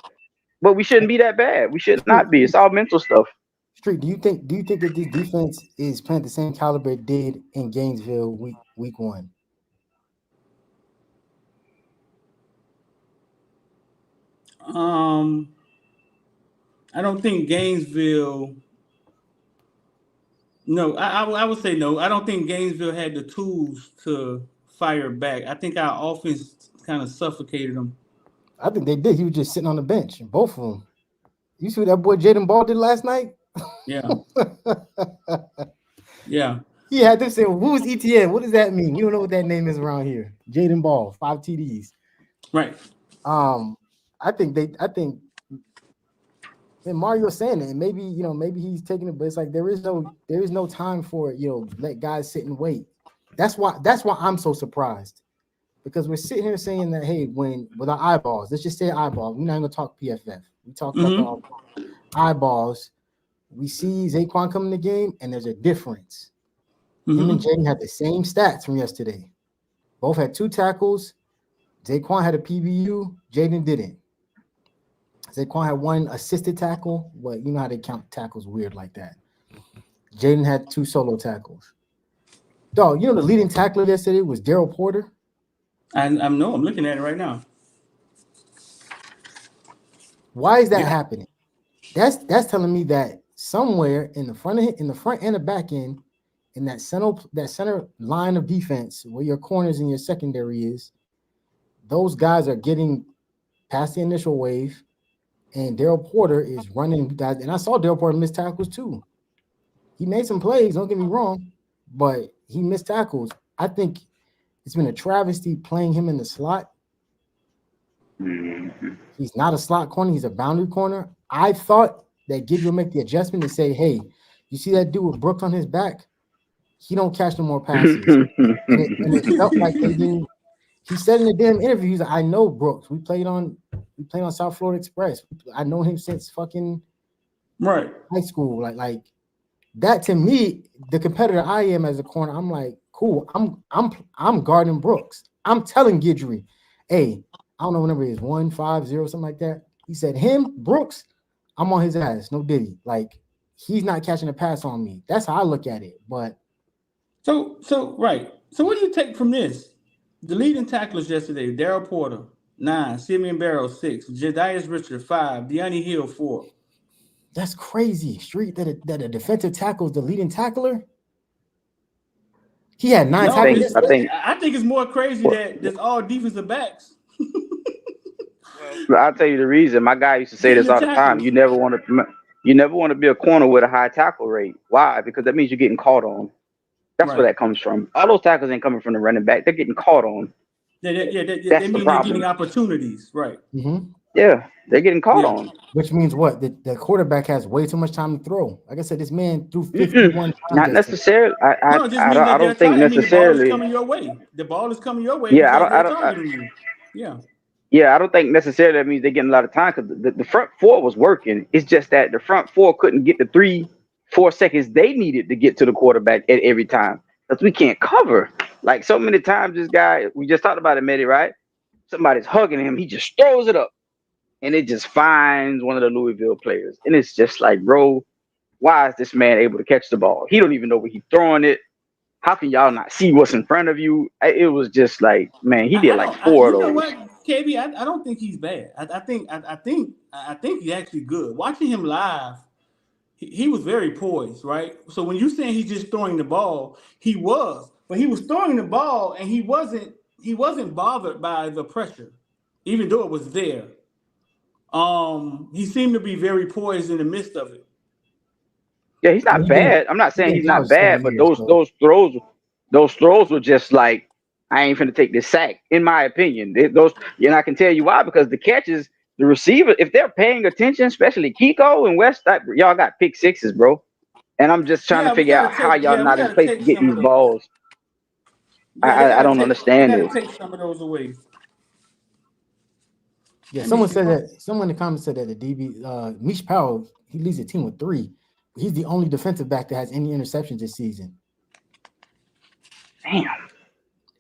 But we shouldn't be that bad. We should not be. It's all mental stuff. Street, do you think that this defense is playing the same caliber it did in Gainesville week 1? I don't think Gainesville. No, I would say no. I don't think Gainesville had the tools to fire back. I think our offense kind of suffocated them. I think they did. He was just sitting on the bench, both of them. You see what that boy Jaden Ball did last night? Yeah. Yeah. He had them saying, "Who's ETN? What does that mean? You don't know what that name is around here." Jaden Ball, 5 TDs. Right. I think and Mario's saying it, and maybe he's taking it, but it's like there is no time for it, let guys sit and wait. That's why I'm so surprised, because we're sitting here saying that, hey, with our eyeballs, let's just say eyeball, we're not gonna talk PFF. We talk about the eyeballs. We see Zaquan come in the game, and there's a difference. Him and Jaden had the same stats from yesterday. Both had 2 tackles. Zaquan had a PBU. Jaden didn't. Zaquan had 1 assisted tackle, but you know how they count tackles weird like that. Jaden had 2 solo tackles. Dog, the leading tackler yesterday was Daryl Porter. I know. I'm looking at it right now. Why is that happening? That's telling me that somewhere in the front and the back end, in that center line of defense where your corners and your secondary is, those guys are getting past the initial wave, and Daryl Porter is running guys. And I saw Daryl Porter miss tackles too. He made some plays, don't get me wrong, but he missed tackles. I think it's been a travesty playing him in the slot. He's not a slot corner. He's a boundary corner. I thought that Gidry will make the adjustment and say, hey, you see that dude with Brooks on his back? He don't catch no more passes. and it felt like they didn't. He said in the damn interview, he's like, I know Brooks. We played on South Florida Express. I know him since fucking high school. Like that, to me, the competitor I am as a corner, I'm like, cool. I'm guarding Brooks. I'm telling Gidry, hey, I don't know what number it is, 150, something like that. He said, him, Brooks, I'm on his ass. No diddy. Like, he's not catching a pass on me. That's how I look at it. But so right. So what do you take from this? The leading tacklers yesterday: Daryl Porter 9, Simeon Barrow 6, Jedias Richard 5, De'Anni Hill 4. That's crazy. Street that a defensive tackle is the leading tackler. He had 9 No, tackles. I think it's more crazy that there's all defensive backs. I'll tell you the reason. My guy used to say this all the time. You never want to be a corner with a high tackle rate. Why? Because that means you're getting caught on. That's where that comes from. All those tackles ain't coming from the running back. They're getting caught on. They mean they're getting opportunities, right? Mm-hmm. Yeah, they're getting caught on. Which means what? The quarterback has way too much time to throw. Like I said, this man threw 51 times. Not necessarily. I don't think necessarily. The ball is coming your way. The ball is coming your way. Yeah, I don't think necessarily that means they're getting a lot of time because the front four was working. It's just that the front four couldn't get the 3-4 seconds they needed to get to the quarterback at every time because we can't cover. Like so many times, this guy, we just talked about it, Medi, right? Somebody's hugging him. He just throws it up. And it just finds one of the Louisville players. And it's just like, bro, why is this man able to catch the ball? He don't even know where he's throwing it. How can y'all not see what's in front of you? It was just like, man, he did like 4 of those. You know what, KB? I don't think he's bad. I think he's actually good. Watching him live, he was very poised, right? So when you're saying he's just throwing the ball, he was. But he was throwing the ball and he wasn't bothered by the pressure, even though it was there. He seemed to be very poised in the midst of it. Yeah, he's not bad. I'm not saying he's not bad, but those throws were just like, I ain't finna take this sack, in my opinion. And I can tell you why, because the catches, the receiver, if they're paying attention, especially Kiko and West, y'all got pick sixes, bro. And I'm just trying to figure out how y'all not in place to get these balls. I don't understand it. Take some of those away. Yeah, someone in the comments said that the DB, Mish Powell, he leads the team with 3. He's the only defensive back that has any interceptions this season. Damn.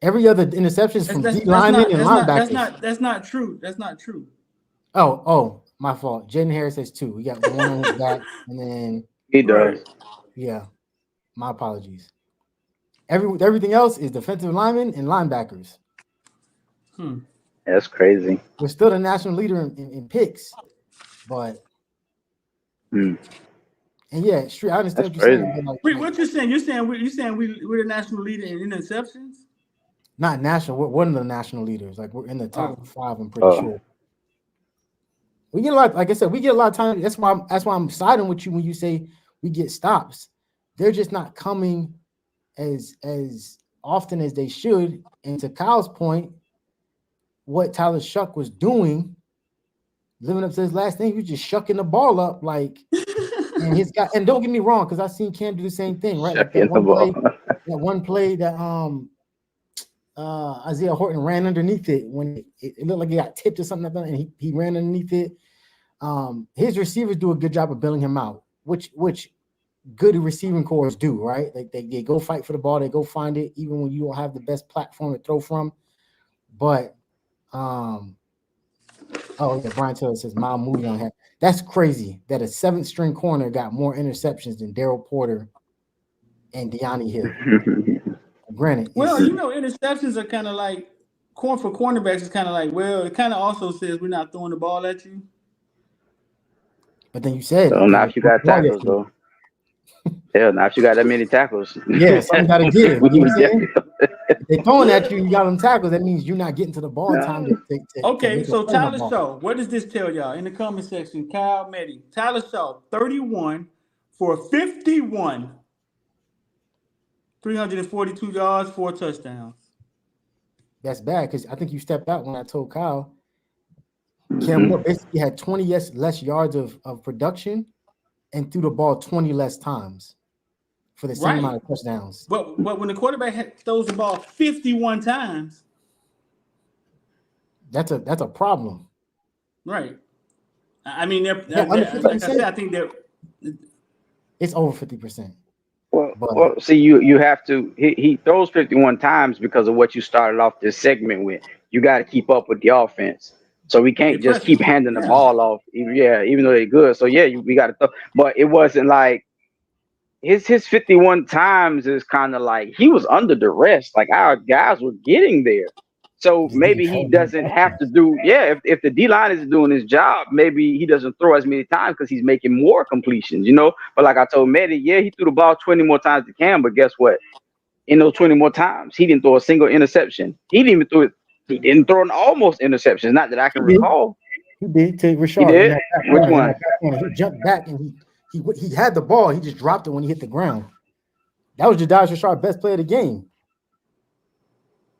Every other interception is from D linemen and linebackers. That's not true. That's not true. Oh, my fault. Jaden Harris has 2. We got one on his back, and then he does. Yeah, my apologies. Everything else is defensive linemen and linebackers. That's crazy. We're still the national leader in picks, but and yeah, Street. I understand what you're saying. Like, what you're saying? You're saying we're the national leader in interceptions? Not national. We're one of the national leaders. Like we're in the top 5. I'm pretty sure. We get a lot. Like I said, we get a lot of time. That's why I'm siding with you when you say we get stops. They're just not coming as often as they should. And to Kyle's point, what Tyler Shuck was doing, living up to his last name, he was just shucking the ball up like, and his guy. And don't get me wrong, because I've seen Cam do the same thing, right? Like that one play that Isaiah Horton ran underneath it when it looked like he got tipped or something like that, and he ran underneath it. His receivers do a good job of bailing him out, which good receiving cores do, right? Like they go fight for the ball, they go find it, even when you don't have the best platform to throw from. But Brian Taylor says Miles Moody on here. That's crazy that a 7th string corner got more interceptions than Daryl Porter and De'Anni Hill. Granted, interceptions are kind of like for cornerbacks. It's kind of like, well, it kind of also says we're not throwing the ball at you. But then you said, so now if you got tackles though. Yeah, now if you got that many tackles. Yeah, something got to get it. You know what I'm saying? If they're throwing at you, you got them tackles. That means you're not getting to the ball in time to so Tyler Shaw, what does this tell y'all? In the comment section, Kyle, Medi. Tyler Shaw, 31 for 51. 342 yards, 4 touchdowns. That's bad because I think you stepped out when I told Kyle. Cam Moore basically had 20 less yards of production and threw the ball 20 less times for the same amount of touchdowns. But when the quarterback throws the ball 51 times, that's a problem. Right. I mean, like I said, I think it's over 50%. Well, see, you have to. He throws 51 times because of what you started off this segment with. You got to keep up with the offense. So we can't just keep handing the ball off. Even though they're good. So we got to throw. But it wasn't like his 51 times is kind of like he was under duress. Like our guys were getting there. So Just maybe getting he all doesn't have to do, if the D line isn't doing his job, maybe he doesn't throw as many times because he's making more completions, you know. But like I told Mehdi, yeah, he threw the ball 20 more times than Cam, but guess what? In those 20 more times, he didn't throw a single interception. He didn't even throw it. He didn't throw an almost interceptions, not that I can recall. He did to He Rashard in did? that back Which corner. In one? that back corner. He jumped back and he had the ball. He just dropped it when he hit the ground. That was Jadaj Rashard, best player of the game.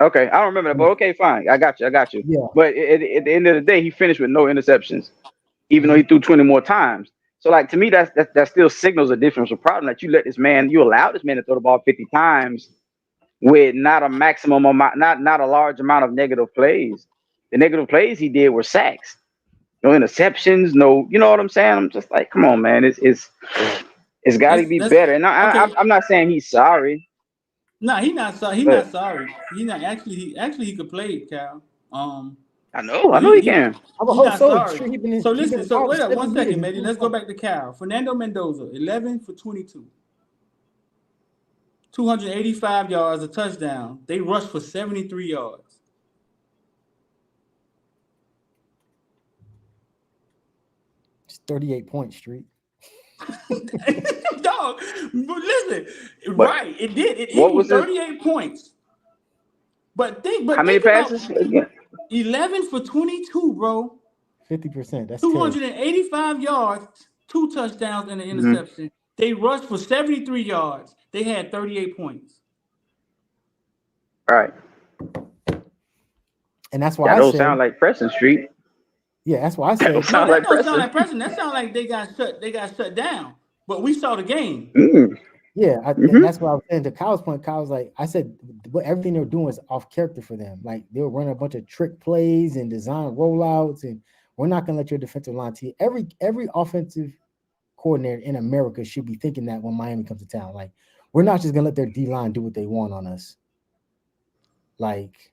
Okay, I don't remember that, but okay, fine. I got you. Yeah. But at the end of the day, he finished with no interceptions, even though he threw 20 more times. So, like, to me, that still signals a differential problem that you allow this man to throw the ball 50 times with not a maximum amount, not a large amount of negative plays. The negative plays he did were sacks, no interceptions, no, you know what I'm saying? I'm just like, come on, man, it's got to be That's better. And okay. I'm not saying he's sorry, No, he's not sorry. He's but not sorry. He's not actually he could play, Cal. I know But he he can. I'm a he's whole not soul. sorry. Sure, he been So listen. So involved wait up 1 7 second, years. Matty. Let's go back to Cal. Fernando Mendoza, 11 for 22, 285 yards, a touchdown. They rushed for 73 yards. It's 38 point street. Dog, but listen, But right? It did. It what equaled was his? 38 points. But How many think about passes? Again? 11 for 22, bro. 50%. That's terrible. 285 yards, 2 touchdowns, and an Mm-hmm. interception. They rushed for 73 yards. They had 38 points. All right. And that's why That I don't said, sound like Preston Street. yeah, that's why I That said, don't No, sound that like don't sound Preston. like Preston. That sound like they got shut down. But we saw the game. Mm. yeah, Mm-hmm. and that's what I was saying. To Kyle's point, Kyle's like, I said, everything they were doing was off character for them. Like they were running a bunch of trick plays and design rollouts, and we're not going to let your defensive line to you. Every offensive coordinator in America should be thinking that when Miami comes to town. Like, we're not just going to let their D line do what they want on us. Like,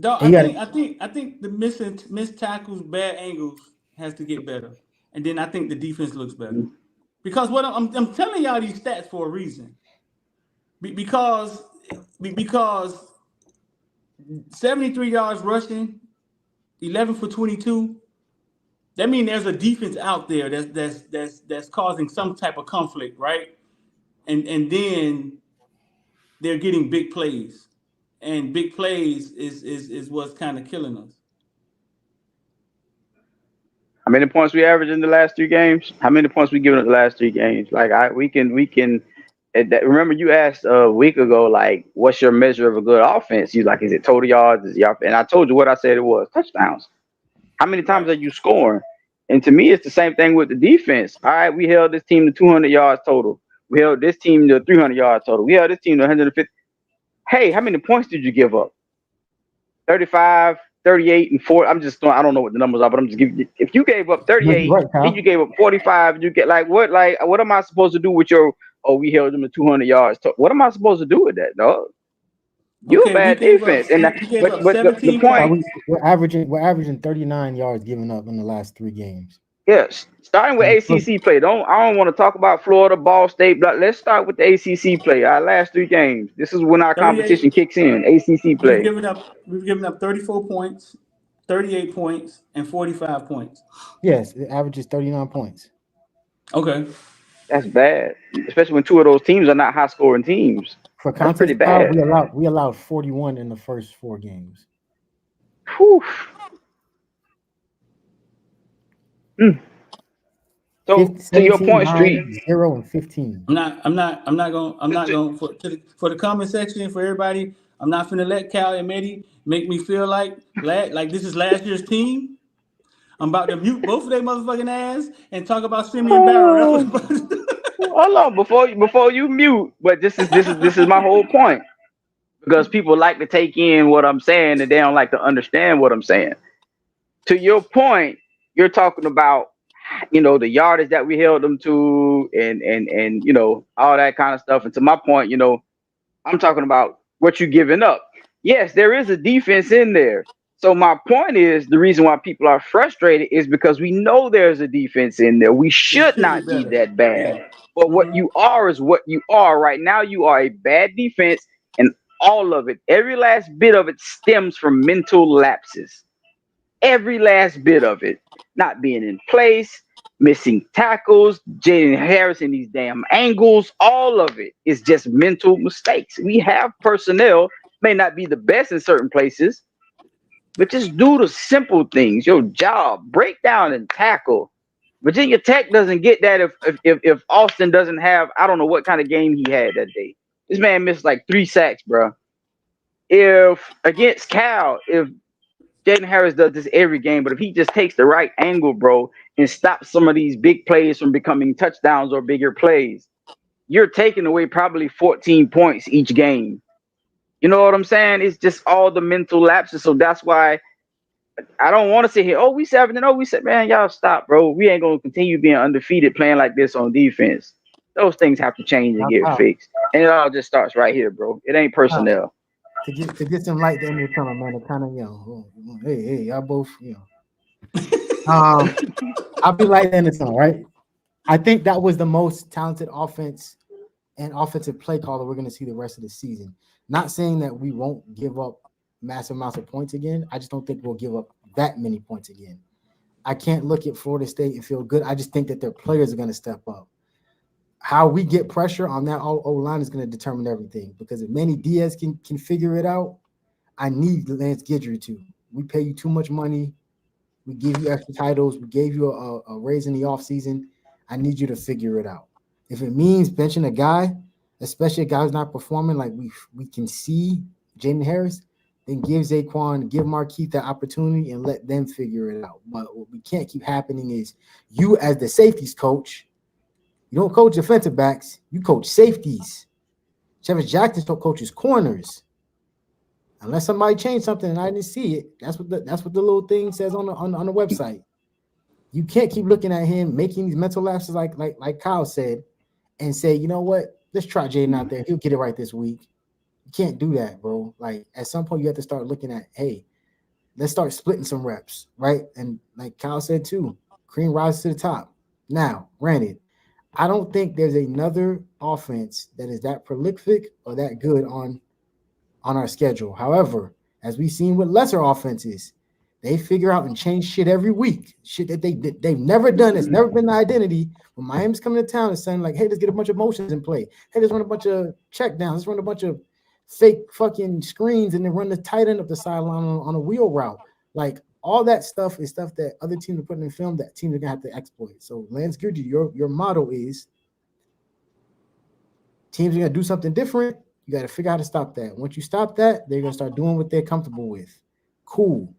Dog, I think the missed tackles, bad angles has to get better, and then I think the defense looks better. Because what I'm telling y'all these stats for a reason. Because 73 yards rushing, 11 for 22. That means there's a defense out there that's causing some type of conflict, right? And then they're getting big plays, and big plays is what's kind of killing us. How many points we averaged in the last 3 games? How many points we given up the last 3 games? Like we can. Remember, you asked a week ago, like, what's your measure of a good offense? You like, is it total yards? Is it, and I told you what I said it was: touchdowns. How many times are you scoring? And to me, it's the same thing with the defense. All right, we held this team to 200 yards total. We held this team to 300 yards total. We held this team to 150. Hey, how many points did you give up? 35, 38, and 4. I'm just throwing, I don't know what the numbers are, but I'm just giving you. If you gave up 38, right, then you gave up 45, you get like what am I supposed to do with your, we held them to 200 yards. What am I supposed to do with that, dog? You're a bad defense. And but the point, we're averaging 39 yards given up in the last 3 games. Yes, starting with ACC play. I don't want to talk about Florida, Ball State, but let's start with the ACC play. Our last 3 games. This is when our competition kicks in. ACC play. We've given up 34 points, 38 points, and 45 points. Yes, it averages 39 points. Okay, that's bad, especially when 2 of those teams are not high-scoring teams. For context, pretty bad. We allowed 41 in the first 4 games. Whew. So to your point, Street, 0 and 15. I'm not going for the comment section for everybody. I'm not finna let Cal and Mehdi make me feel like this is last year's team. I'm about to mute both of their motherfucking ass and talk about Simeon Barrow. That's what I'm about to do. Hold on, before you mute, but this is my whole point. Because people like to take in what I'm saying and they don't like to understand what I'm saying. To your point, you're talking about, the yardage that we held them to and all that kind of stuff. And to my point, I'm talking about what you're giving up. Yes, there is a defense in there. So my point is, the reason why people are frustrated is because we know there's a defense in there. We should not be that bad. Yeah. But what you are is what you are. Right now, you are a bad defense, and all of it, every last bit of it stems from mental lapses. Every last bit of it. Not being in place, missing tackles, Jaden Harris in these damn angles, all of it is just mental mistakes. We have personnel, may not be the best in certain places, but just do the simple things. Your job, break down and tackle. Virginia Tech doesn't get that if Austin doesn't have, I don't know what kind of game he had that day. This man missed like 3 sacks, bro. If against Cal, if Jaden Harris does this every game, but if he just takes the right angle, bro, and stops some of these big plays from becoming touchdowns or bigger plays, you're taking away probably 14 points each game. You know what I'm saying? It's just all the mental lapses. So that's why I don't want to sit here. Oh, we 7-0. We said, man, y'all stop, bro. We ain't gonna continue being undefeated playing like this on defense. Those things have to change and get fixed. And it all just starts right here, bro. It ain't personnel. To get some light in the tunnel, man. Kind of, hey, y'all both, I'll be light in the tunnel, right? I think that was the most talented offense and offensive play caller we're going to see the rest of the season. Not saying that we won't give up massive amounts of points again. I just don't think we'll give up that many points again. I can't look at Florida State and feel good. I just think that their players are going to step up. How we get pressure on that O-line is going to determine everything, because if Manny Diaz can figure it out, I need Lance Guidry to. We pay you too much money. We give you extra titles. We gave you a raise in the offseason. I need you to figure it out. If it means benching a guy, especially a guy who's not performing like we can see Jaden Harris, then give Zaquan, give Markeith that opportunity and let them figure it out. But what we can't keep happening is you as the safeties coach, you don't coach defensive backs, you coach safeties. Travis Jackson coaches corners. Unless somebody changed something and I didn't see it, that's what the little thing says on the website. You can't keep looking at him making these mental lapses like Kyle said, and say, you know what, let's try Jaden out there. He'll get it right this week. You can't do that, bro. Like at some point you have to start looking at, hey, let's start splitting some reps, right? And like Kyle said too, cream rises to the top. Now, granted, I don't think there's another offense that is that prolific or that good on our schedule. However, as we've seen with lesser offenses, they figure out and change shit every week. Shit that they've never done. It's never been the identity. When Miami's coming to town, it's saying like, hey, let's get a bunch of motions in play. Hey, let's run a bunch of check downs. Let's run a bunch of fake fucking screens and then run the tight end up the sideline on a wheel route. Like all that stuff is stuff that other teams are putting in film that teams are gonna have to exploit. So Lance Guidry, your motto is teams are gonna do something different. You got to figure out how to stop that. Once you stop that, they're gonna start doing what they're comfortable with. Cool.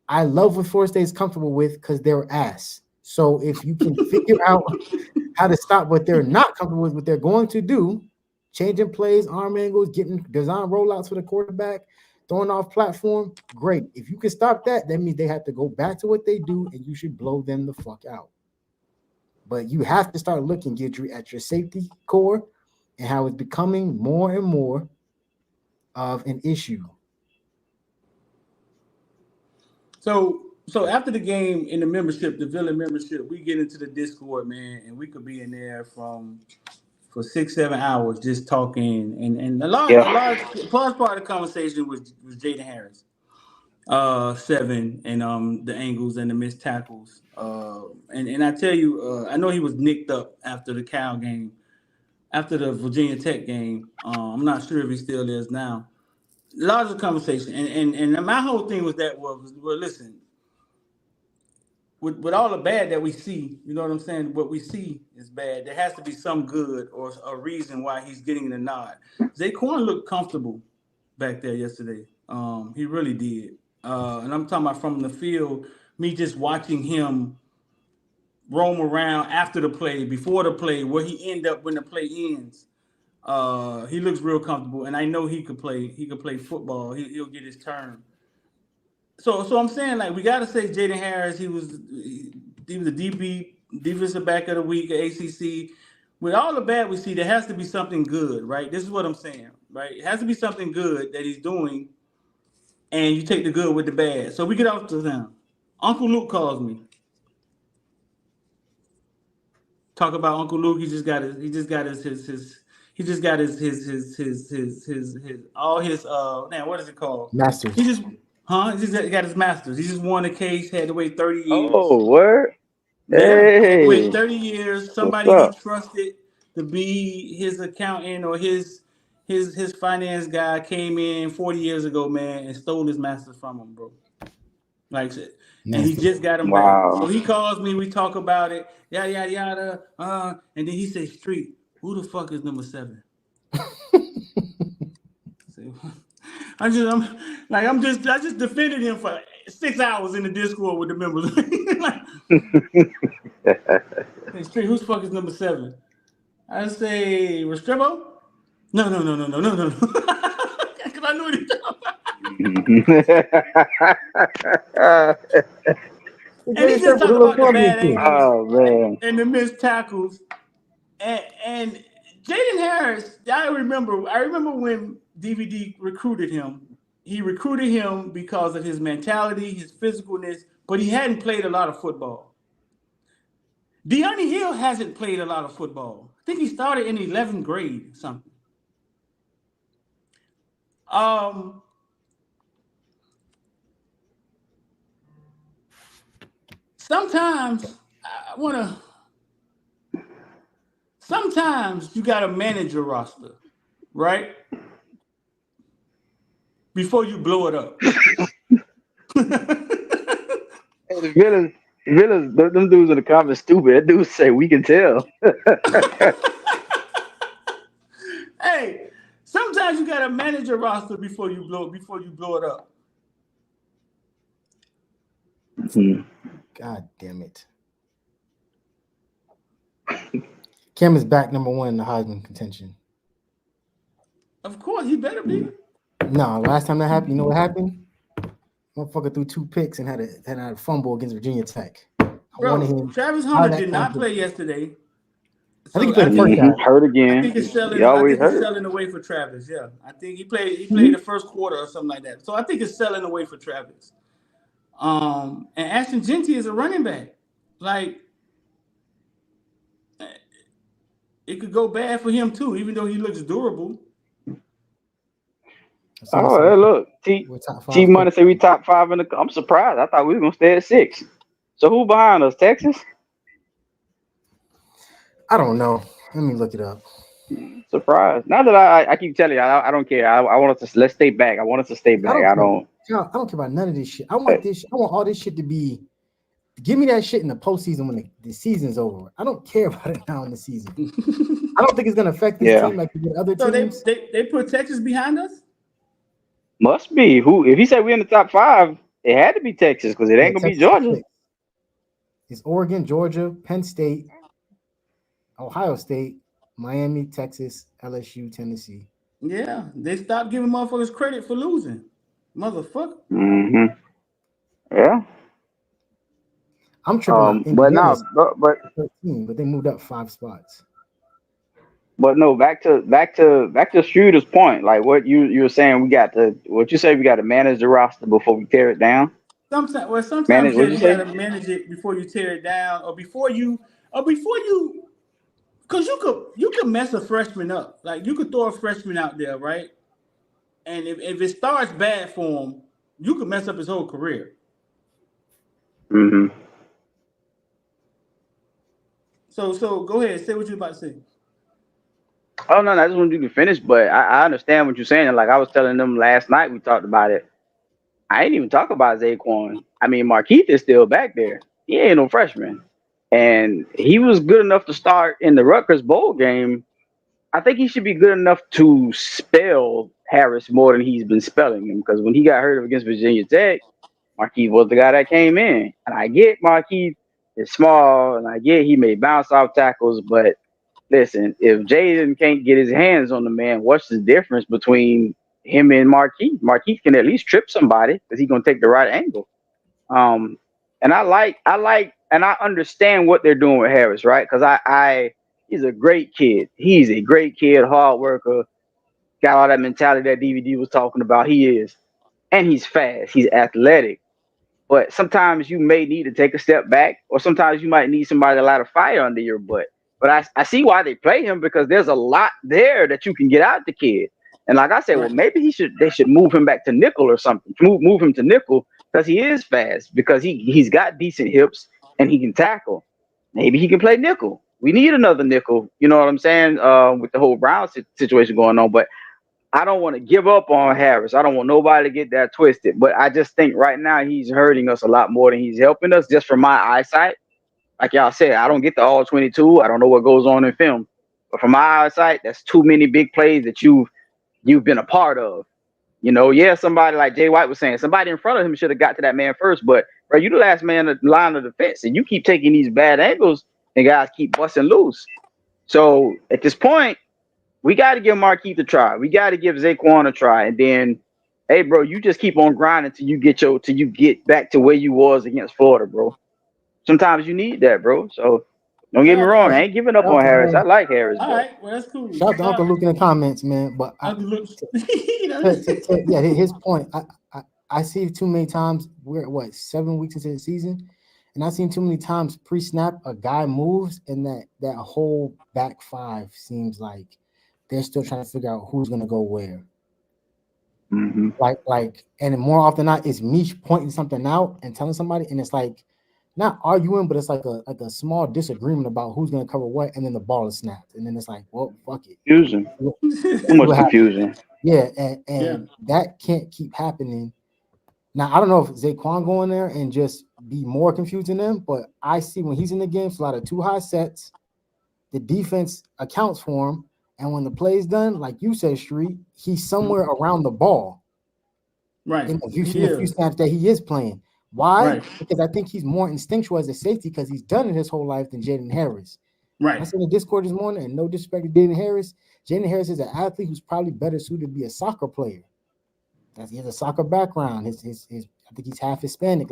I love what Florida State is comfortable with because they're ass. So if you can figure out how to stop what they're not comfortable with, what they're going to do, changing plays, arm angles, getting design rollouts for the quarterback, throwing off platform, great. If you can stop that, that means they have to go back to what they do, and you should blow them the fuck out. But you have to start looking, Guidry, at your safety core and how it's becoming more and more of an issue. So after the game in the membership, the Villan membership, we get into the Discord, man, and we could be in there for 6-7 hours just talking, and a large part of the conversation was Jaden Harris, 7, and the angles and the missed tackles, and I tell you, I know he was nicked up after the Cal game, after the Virginia Tech game. I'm not sure if he still is now. Larger conversation, and my whole thing was well, listen, with all the bad that we see, you know what I'm saying? What we see is bad. There has to be some good or a reason why he's getting the nod. Zaquan looked comfortable back there yesterday. He really did. And I'm talking about from the field, me just watching him roam around after the play, before the play, where he end up when the play ends. He looks real comfortable, and I know he could play. He could play football. He'll get his turn. So I'm saying, like, we got to say Jaden Harris. He was a defensive back of the week at ACC. With all the bad we see, there has to be something good, right? This is what I'm saying, right? It has to be something good that he's doing, and you take the good with the bad. So we get off to them. Uncle Luke calls me. Talk about Uncle Luke. He just got his He just got his all his man, what is it called? Masters. He just got his masters. He just won a case, had to wait 30 years. Oh, word. Yeah, had to Hey, wait 30 years. Somebody what's he up? trusted to be his accountant or his finance guy came in 40 years ago, man, and stole his masters from him, bro. Like shit. And he just got him back. So Wow. he calls me, we talk about it, yada yada yada. And then he says, Street, who the fuck is number 7? I just defended him for 6 hours in the Discord with the members. Hey, Street, who's fuck is number 7? I say Restrepo? No. Because I knew what he was and he just talked about the bad angles Oh man. and the missed tackles. And Jaden Harris, I remember when DVD recruited him. He recruited him because of his mentality, his physicalness, but he hadn't played a lot of football. De'Arne Hill hasn't played a lot of football. I think he started in 11th grade or something. Sometimes you gotta manage your roster, right? Before you blow it up. Hey, the villains, them dudes in the comments stupid. That dude say we can tell. Hey, sometimes you gotta manage your roster before you blow it up. God damn it. Cam is back number 1 in the Heisman contention. Of course, he better be. No, last time that happened, you know what happened? Motherfucker threw 2 picks and had a fumble against Virginia Tech. Bro, Travis Hunter did not play yesterday. I think he played the first half. Hurt again. I think it's selling. He always hurt. It's selling away for Travis. Yeah, I think he played the first quarter or something like that. So I think it's selling away for Travis. And Ashton Genty is a running back. Like it could go bad for him too, even though he looks durable. Oh, hey, look, T Money say we top 5 in the. I'm surprised. I thought we were gonna stay at 6. So who behind us? Texas? I don't know. Let me look it up. Surprised. Now that I keep telling you, I don't care. I want us to let's stay back. I want us to stay back. I don't care about none of this shit. I want all this shit to be. Give me that shit in the postseason when the season's over. I don't care about it now in the season. I don't think it's gonna affect this team like the other teams. So they put Texas behind us? Must be. Who? If he said we're in the top 5, it had to be Texas because it ain't gonna be Georgia. It's Oregon, Georgia, Penn State, Ohio State, Miami, Texas, LSU, Tennessee. Yeah, they stopped giving motherfuckers credit for losing. Motherfucker. Mm-hmm. Yeah. I'm tripping. But now, but 13, but they moved up 5 spots. But no, back to Shooter's point, like what you were saying, we got to manage the roster before we tear it down. Sometimes you gotta manage it before you tear it down, or before you, because you could mess a freshman up. Like you could throw a freshman out there, right? And if it starts bad for him, you could mess up his whole career. Mm-hmm. So go ahead, say what you're about to say. Oh no, I just want you to finish, but I understand what you're saying. Like I was telling them last night, we talked about it. I ain't even talk about Zaquan. I mean, Markeith is still back there. He ain't no freshman, and he was good enough to start in the Rutgers bowl game. I think he should be good enough to spell Harris more than he's been spelling him. Because when he got hurt against Virginia Tech, Markeith was the guy that came in, and I get Markeith is small, and I get he may bounce off tackles, but listen, if Jaden can't get his hands on the man, what's the difference between him and Markeith? Markeith can at least trip somebody because he's gonna take the right angle. And I like, and I understand what they're doing with Harris, right? Because he's a great kid. He's a great kid, hard worker, got all that mentality that DVD was talking about. He is, and he's fast. He's athletic. But sometimes you may need to take a step back, or sometimes you might need somebody to light a fire under your butt. But I see why they play him, because there's a lot there that you can get out the kid. And like I said, well, maybe they should move him back to nickel or something. Move him to nickel because he is fast, because he's got decent hips and he can tackle. Maybe he can play nickel. We need another nickel. You know what I'm saying? With the whole Brown situation going on, but I don't want to give up on Harris. I don't want nobody to get that twisted. But I just think right now he's hurting us a lot more than he's helping us, just from my eyesight. Like y'all said, I don't get the all 22. I don't know what goes on in film. But from my eyesight, that's too many big plays that you've been a part of. You know, yeah, somebody like Jay White was saying, somebody in front of him should have got to that man first. But bro, you the last man in the line of defense, and you keep taking these bad angles, and guys keep busting loose. So at this point, we got to give Markeith a try. We got to give Zaquan a try, and then, hey, bro, you just keep on grinding till you get back to where you was against Florida, bro. Sometimes you need that, bro. So don't get me wrong, I ain't giving up on Harris. I like Harris. All right, well, that's cool. Shout out to Uncle Luke in the comments, man. But yeah, his point. I see too many times. We're what, 7 weeks into the season, and I've seen too many times pre-snap a guy moves, and that whole back five seems like they're still trying to figure out who's gonna go where. Mm-hmm. Like, and more often than not, it's me pointing something out and telling somebody, and it's like not arguing, but it's like a small disagreement about who's gonna cover what, and then the ball is snapped, and then it's like, well, fuck it. Confusion. Too much confusion. Yeah, and that can't keep happening. Now, I don't know if Zaquan go in there and just be more confused than them, but I see when he's in the game, it's a lot of too high sets. The defense accounts for him, and when the play's done, like you said, Street, he's somewhere around the ball. Right. And you see a few snaps that he is playing. Why? Right. Because I think he's more instinctual as a safety because he's done it his whole life than Jaden Harris. Right. I said in the Discord this morning, and no disrespect to Jaden Harris is an athlete who's probably better suited to be a soccer player. He has a soccer background. I think he's half Hispanic.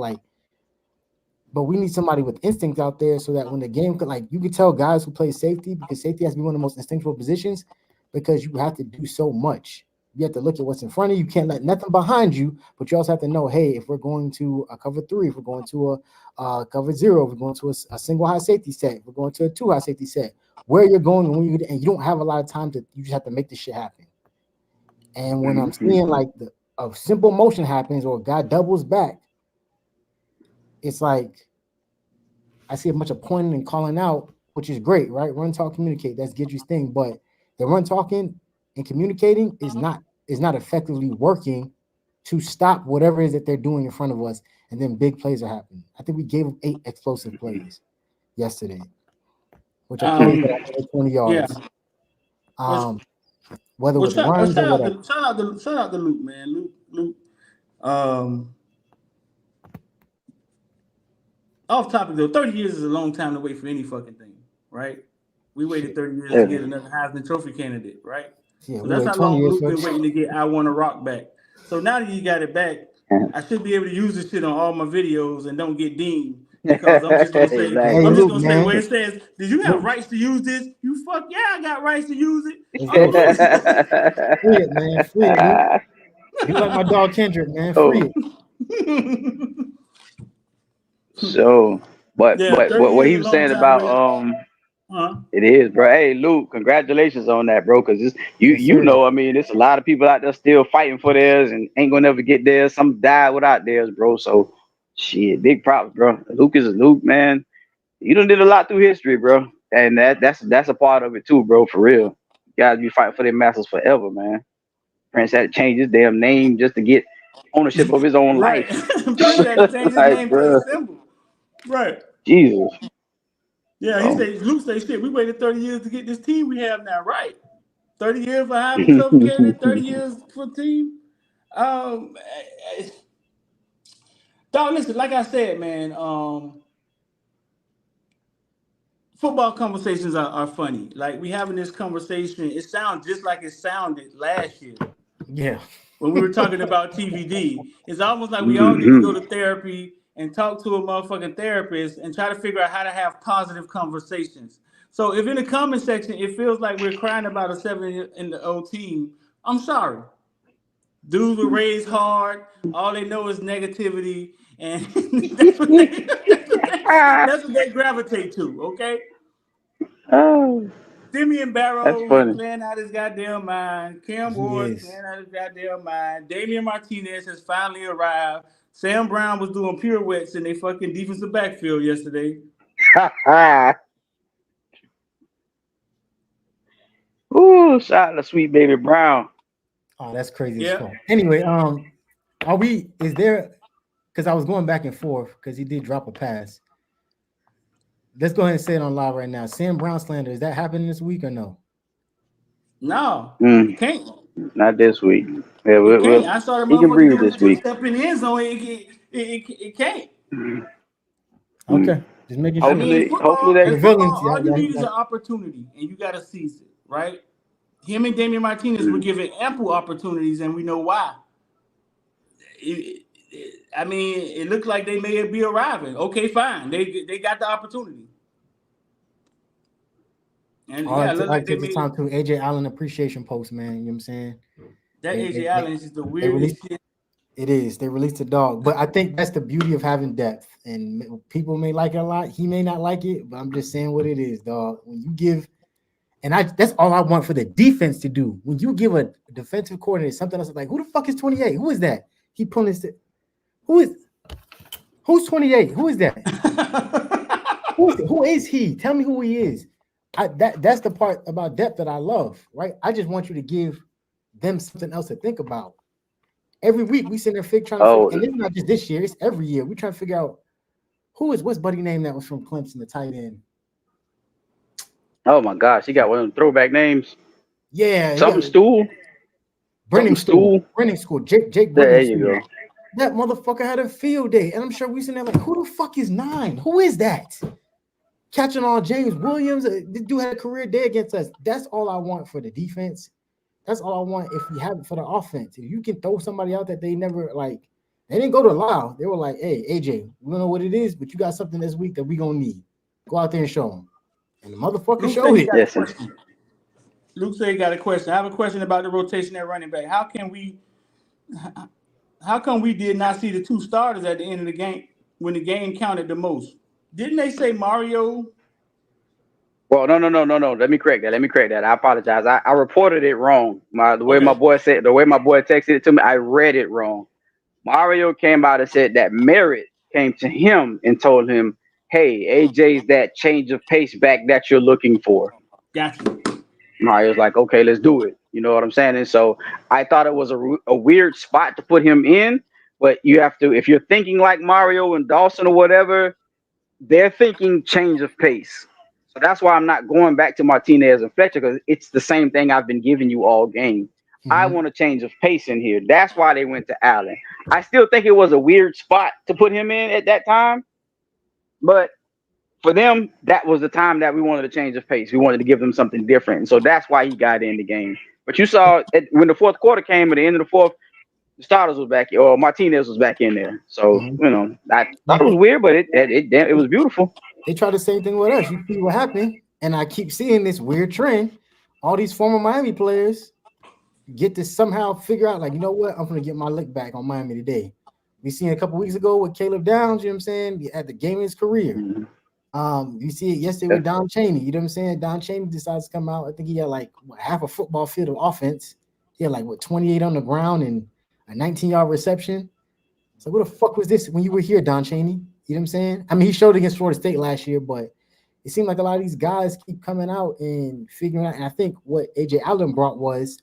But we need somebody with instinct out there so that when the game, you can tell guys who play safety, because safety has to be one of the most instinctual positions because you have to do so much. You have to look at what's in front of you. You can't let nothing behind you, but you also have to know, hey, if we're going to a cover 3, if we're going to a cover 0, if we're going to a single high safety set, if we're going to a 2 high safety set, where you're going and you don't have a lot of time you just have to make this shit happen. And when I'm seeing a simple motion happens or a guy doubles back, it's like I see a bunch of pointing and calling out, which is great, right? Run, talk, communicate. That's Gidry's thing. But the run, talking, and communicating is not effectively working to stop whatever it is that they're doing in front of us, and then big plays are happening. I think we gave them 8 explosive plays yesterday, which I think 20 yards. Yeah. Whether it was runs or whatever. Shout out to Luke, man. Luke. Off topic though, 30 years is a long time to wait for any fucking thing, right? We waited 30 years to get another Heisman Trophy candidate, right? Yeah, so that's how long Luke been waiting to get I Want to Rock back. So now that you got it back, I should be able to use this shit on all my videos and don't get deamed. Because I'm just gonna say, where it says, did you have rights to use this? You fuck yeah, I got rights to use it. Free it, man. Free it, man. You like my dog Kendrick, man. Free it. So, but what he was saying about it is, bro. Hey, Luke, congratulations on that, bro. Because you know, I mean, there's a lot of people out there still fighting for theirs and ain't gonna never get theirs. Some died without theirs, bro. So, shit, big props, bro. Luke is Luke, man. You done did a lot through history, bro, and that's a part of it too, bro. For real, you guys be fighting for their masters forever, man. Prince had to change his damn name just to get ownership of his own life. Prince had to change his name to a symbol. Right. Jesus. Yeah, Luke say shit. We waited 30 years to get this team we have now, right? 30 years for Heisman Trophy candidate, 30 years for team. Dog, listen, like I said, man, football conversations are funny. Like we having this conversation, it sounds just like it sounded last year. Yeah. When we were talking about TVD, it's almost like we all need to go to therapy and talk to a motherfucking therapist and try to figure out how to have positive conversations. So if in the comment section it feels like we're crying about a 7-0 team, I'm sorry. Dudes were raised hard. All they know is negativity, and that's what they gravitate to. Okay. Oh, Simeon that's Barrow, he funny. playing out his goddamn mind. Cam He Ward is. playing out his goddamn mind. Damian Martinez has finally arrived. Sam Brown was doing pirouettes in their fucking defensive backfield yesterday. Ooh, shout out to Sweet Baby Brown. Oh, that's crazy as Yeah. fuck. Anyway, is there, because I was going back and forth because he did drop a pass. Let's go ahead and say it on live right now. Sam Brown slander, is that happening this week or no? No, it can't. Not this week. Yeah, It can't. I saw the he can motherfucker breathe doing this the week. two-step in the end zone. It can't. Okay, just making I sure. mean, Hopefully football, in football, yeah, all you yeah, need is yeah. an opportunity, and you got to seize it, right? Him and Damian Martinez were given ample opportunities, and we know why. It looked like they may be arriving. Okay, fine. They got the opportunity. And I it looked like they take the made time to AJ Allen appreciation post, man. You know what I'm saying? that. AJ Allen is the weirdest shit. It is. They released a dog, but I think that's the beauty of having depth. And people may like it a lot. He may not like it, but I'm just saying what it is, dog. When you give, that's all I want for the defense to do. When you give a defensive coordinator something else, like who the fuck is 28? Who is that? He pulling his. Who's 28? Who is that? Who is he? Tell me who he is. That's the part about depth that I love, right? I just want you to give them something else to think about. Every week we send their fig trying to and it's not just this year, it's every year. We trying to figure out what's buddy name that was from Clemson, the tight end. Oh my gosh, he got one of them throwback names. Yeah, something Stool. Brennan School. Jake Brennan. There you go. That motherfucker had a field day, and I'm sure we sitting there like, who the fuck is 9? Who is that? Catching all James Williams. This dude had a career day against us. That's all I want for the defense. That's all I want if we have it for the offense. If you can throw somebody out that they never they didn't go to allow. They were like, hey, AJ, we don't know what it is, but you got something this week that we gonna need. Go out there and show them. And the motherfucker showed it. Yes. Luke said he got a question. I have a question about the rotation at running back. How come we did not see the 2 starters at the end of the game when the game counted the most? Didn't they say Mario? Well, no. Let me correct that. I apologize. I reported it wrong. The way my boy texted it to me, I read it wrong. Mario came out and said that Merritt came to him and told him, hey, AJ's that change of pace back that you're looking for. Gotcha. Mario's like, okay, let's do it. You know what I'm saying? And so I thought it was a weird spot to put him in, but you have to, if you're thinking like Mario and Dawson or whatever, they're thinking change of pace. So that's why I'm not going back to Martinez and Fletcher, because it's the same thing I've been giving you all game. Mm-hmm. I want a change of pace in here. That's why they went to Allen. I still think it was a weird spot to put him in at that time, but for them, that was the time that we wanted a change of pace. We wanted to give them something different. And so that's why he got in the game. But you saw when the fourth quarter came, at the end of the fourth, the starters was back, or Martinez was back in there. So, I thought it was weird, but it was beautiful. They tried the same thing with us. You see what happened? And I keep seeing this weird trend. All these former Miami players get to somehow figure out, like, you know what? I'm going to get my lick back on Miami today. We seen a couple weeks ago with Caleb Downs, you know what I'm saying? At the game of his career. Mm-hmm. You see it yesterday with Don Chaney. You know what I'm saying? Don Chaney decides to come out. I think he had half a football field of offense. He had 28 on the ground and a 19-yard reception. So what the fuck was this when you were here, Don Chaney? You know what I'm saying? I mean, he showed against Florida State last year, but it seemed like a lot of these guys keep coming out and figuring out. And I think what AJ Allen brought was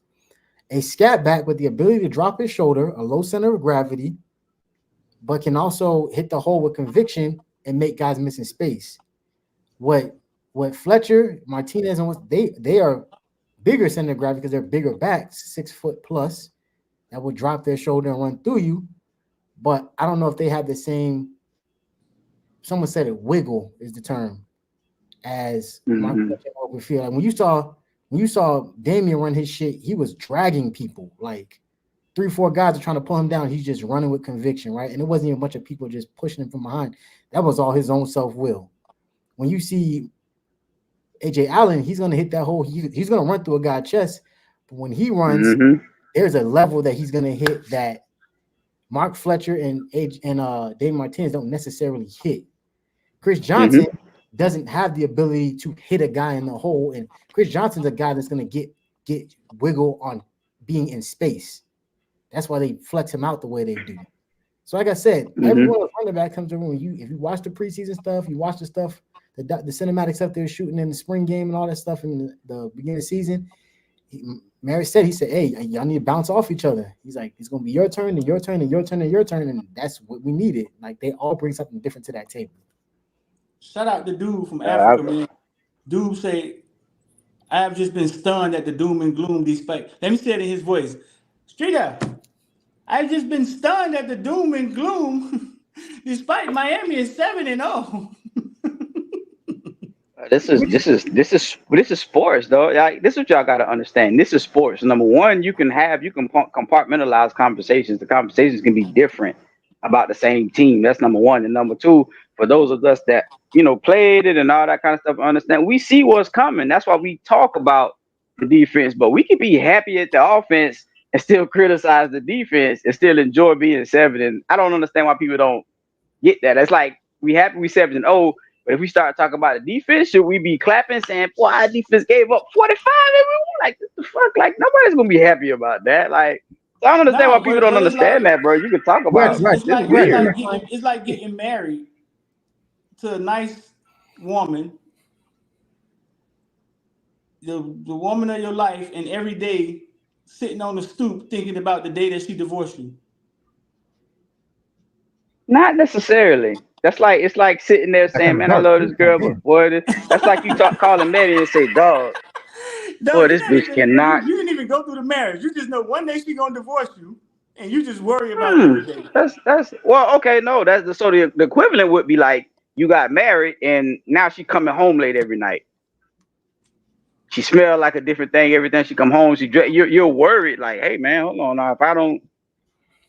a scat back with the ability to drop his shoulder, a low center of gravity, but can also hit the hole with conviction and make guys miss in space. What Fletcher, Martinez, and they are bigger center of gravity because they're bigger backs, 6 foot plus, that will drop their shoulder and run through you. But I don't know if they have the same. Someone said it, wiggle is the term, as Mark Fletcher feel. Like when you saw Damian run his shit, he was dragging people. Like 3-4 guys are trying to pull him down. He's just running with conviction, right? And it wasn't even a bunch of people just pushing him from behind. That was all his own self-will. When you see AJ Allen, he's going to hit that hole. He's going to run through a guy's chest. But when he runs, there's a level that he's going to hit that Mark Fletcher and Dave Martinez don't necessarily hit. Chris Johnson doesn't have the ability to hit a guy in the hole. And Chris Johnson's a guy that's going to get wiggle on being in space. That's why they flex him out the way they do. So like I said, everyone running back comes to the room. If you watch the preseason stuff, you watch the stuff, the cinematic stuff they were shooting in the spring game and all that stuff in the beginning of the season. Mary said, hey, y'all need to bounce off each other. He's like, it's going to be your turn and your turn and your turn and your turn. And that's what we needed. Like, they all bring something different to that table. Shout out the dude from Africa, man. Dude say, I have just been stunned at the doom and gloom despite. Let me say it in his voice. Straight up. I've just been stunned at the doom and gloom despite Miami is 7-0. This is sports, though. Like, this is what y'all got to understand. This is sports. Number one, you can compartmentalize conversations. The conversations can be different about the same team. That's number one. And number two, for those of us that played it and all that kind of stuff, understand we see what's coming. That's why we talk about the defense. But we can be happy at the offense and still criticize the defense and still enjoy being 7. And I don't understand why people don't get that. It's like we 7-0. But if we start talking about the defense, should we be clapping, saying, boy, our defense gave up 45? Like, what the fuck? Like, nobody's going to be happy about that. Like, I don't understand why people don't understand that, bro. You can talk about it. It's like getting married to a nice woman, the woman of your life, and every day sitting on the stoop thinking about the day that she divorced you. Not necessarily. It's like sitting there saying, "Man, I love this girl," but boy, that's like you calling Mary and say, "Dog, boy, this bitch cannot." You didn't even go through the marriage. You just know one day she gonna divorce you, and you just worry about it every day. That's well, okay, no, the equivalent would be like you got married and now she coming home late every night. She smelled like a different thing every time she come home. You're worried, like, hey man, hold on now, if I don't.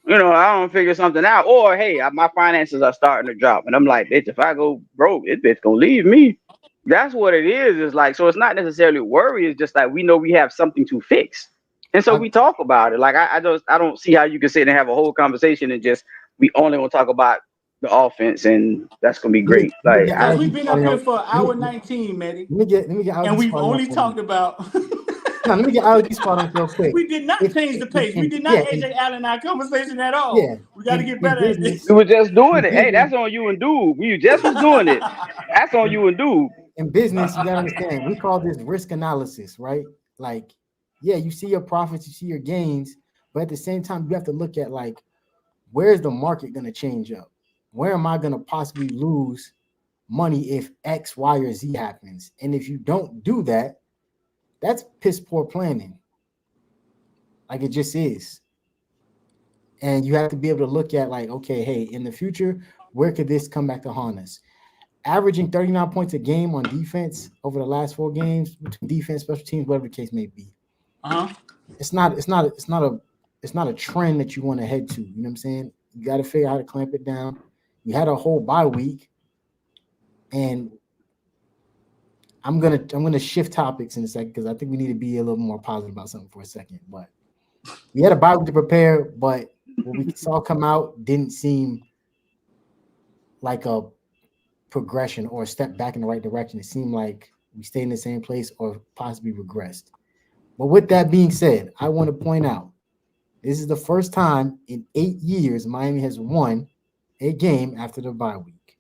I don't figure something out. Or, hey, my finances are starting to drop. And I'm like, bitch, if I go broke, this bitch gonna leave me. That's what it is. It's like, so it's not necessarily worry. It's just like we know we have something to fix. And so we talk about it. Like, I don't see how you can sit and have a whole conversation and just, we only gonna talk about the offense and that's gonna be great. Like, we've been up here for an hour 19, Matty. Let me get and we've only talked about Now, let me get IOD Squad on real quick. We did not change the pace. We did not AJ Allen our conversation at all. Yeah, we got to get better at this. We were just doing it. Hey, that's on you and dude. We just was doing it. That's on you and dude. In business, you gotta understand. We call this risk analysis, right? Like, yeah, you see your profits, you see your gains, but at the same time, you have to look at like, where's the market gonna change up? Where am I gonna possibly lose money if X, Y, or Z happens? And if you don't do that, that's piss poor planning. Like, it just is. And you have to be able to look at like, okay, hey, in the future, where could this come back to haunt us? Averaging 39 points a game on defense over the last 4 games, between defense, special teams, whatever the case may be. It's not a trend that you want to head to. You know what I'm saying? You got to figure out how to clamp it down. You had a whole bye week, and I'm gonna shift topics in a second because I think we need to be a little more positive about something for a second. But we had a bye week to prepare, but what we saw come out didn't seem like a progression or a step back in the right direction. It seemed like we stayed in the same place or possibly regressed. But with that being said, I want to point out this is the first time in 8 years Miami has won a game after the bye week.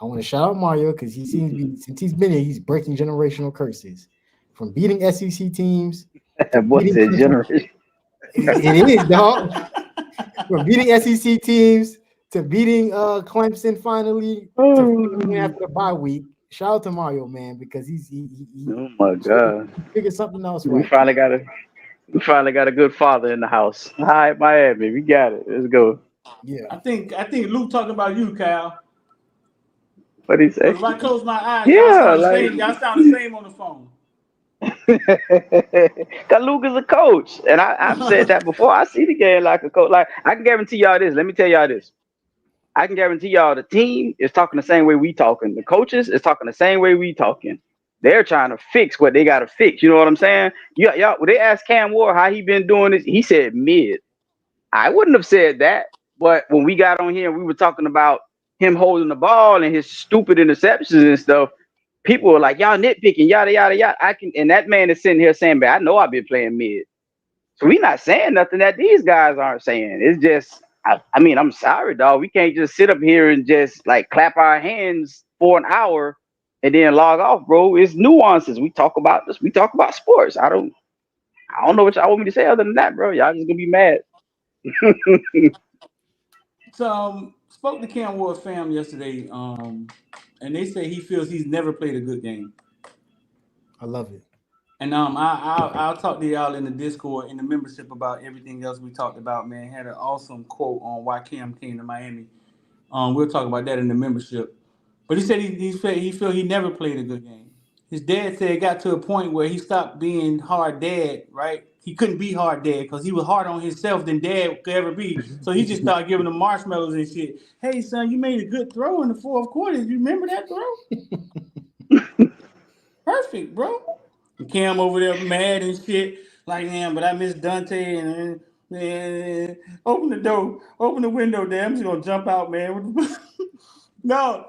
I want to shout out Mario because he seems to be, since he's been here, he's breaking generational curses. From beating SEC teams. What's it, generation? It is, dog. From beating SEC teams to beating Clemson finally to after the bye week. Shout out to Mario, man, because he oh my God, figured something else right. We finally got a good father in the house. All right, Miami, we got it. Let's go. Yeah, I think Luke talking about you, Kyle. What did he say? If I close my eyes, yeah, y'all sound the same on the phone. Cause Luke is a coach, and I've said that before. I see the game like a coach. Like, I can guarantee y'all this. Let me tell y'all this. I can guarantee y'all the team is talking the same way we talking. The coaches is talking the same way we talking. They're trying to fix what they got to fix. You know what I'm saying? Y'all, when they asked Cam Ward how he been doing this, he said mid. I wouldn't have said that, but when we got on here and we were talking about him holding the ball and his stupid interceptions and stuff, people were like, y'all nitpicking, yada yada yada. And that man is sitting here saying, "Man, I know I've been playing mid." So we not saying nothing that these guys aren't saying. It's just, I mean, I'm sorry, dog. We can't just sit up here and just like clap our hands for an hour and then log off, bro. It's nuances. We talk about this. We talk about sports. I don't know what y'all want me to say other than that, bro. Y'all just gonna be mad. So spoke to Cam Ward fam yesterday, and they say he feels he's never played a good game. I love it. And I'll talk to y'all in the Discord in the membership about everything else we talked about. Man, had an awesome quote on why Cam came to Miami. We'll talk about that in the membership. But he said he feel he never played a good game. His dad said it got to a point where he stopped being hard dad, right? He couldn't be hard dad because he was hard on himself than dad could ever be. So he just started giving him marshmallows and shit. Hey son, you made a good throw in the fourth quarter. You remember that throw? Perfect, bro. And Cam over there mad and shit. Like, man, but I miss Dante and man, open the door, open the window, damn. I'm just gonna jump out, man. No.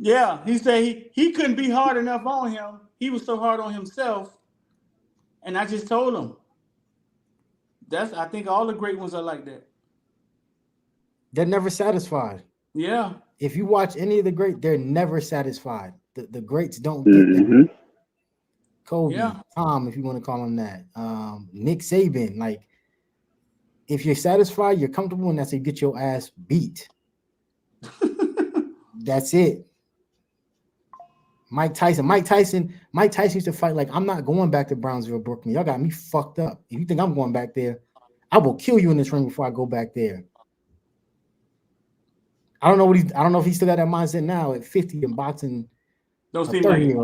Yeah, he said he couldn't be hard enough on him. He was so hard on himself. And I just told him. I think all the great ones are like that. They're never satisfied. Yeah. If you watch any of the great, they're never satisfied. The greats don't get that. Kobe, Tom, if you want to call him that. Nick Saban, like, if you're satisfied, you're comfortable, and that's how you get your ass beat. That's it. Mike Tyson used to fight like, I'm not going back to Brownsville, Brooklyn. Y'all got me fucked up. If you think I'm going back there, I will kill you in this ring before I go back there. I don't know if he still got that mindset now at 50 and boxing. Don't seem like it.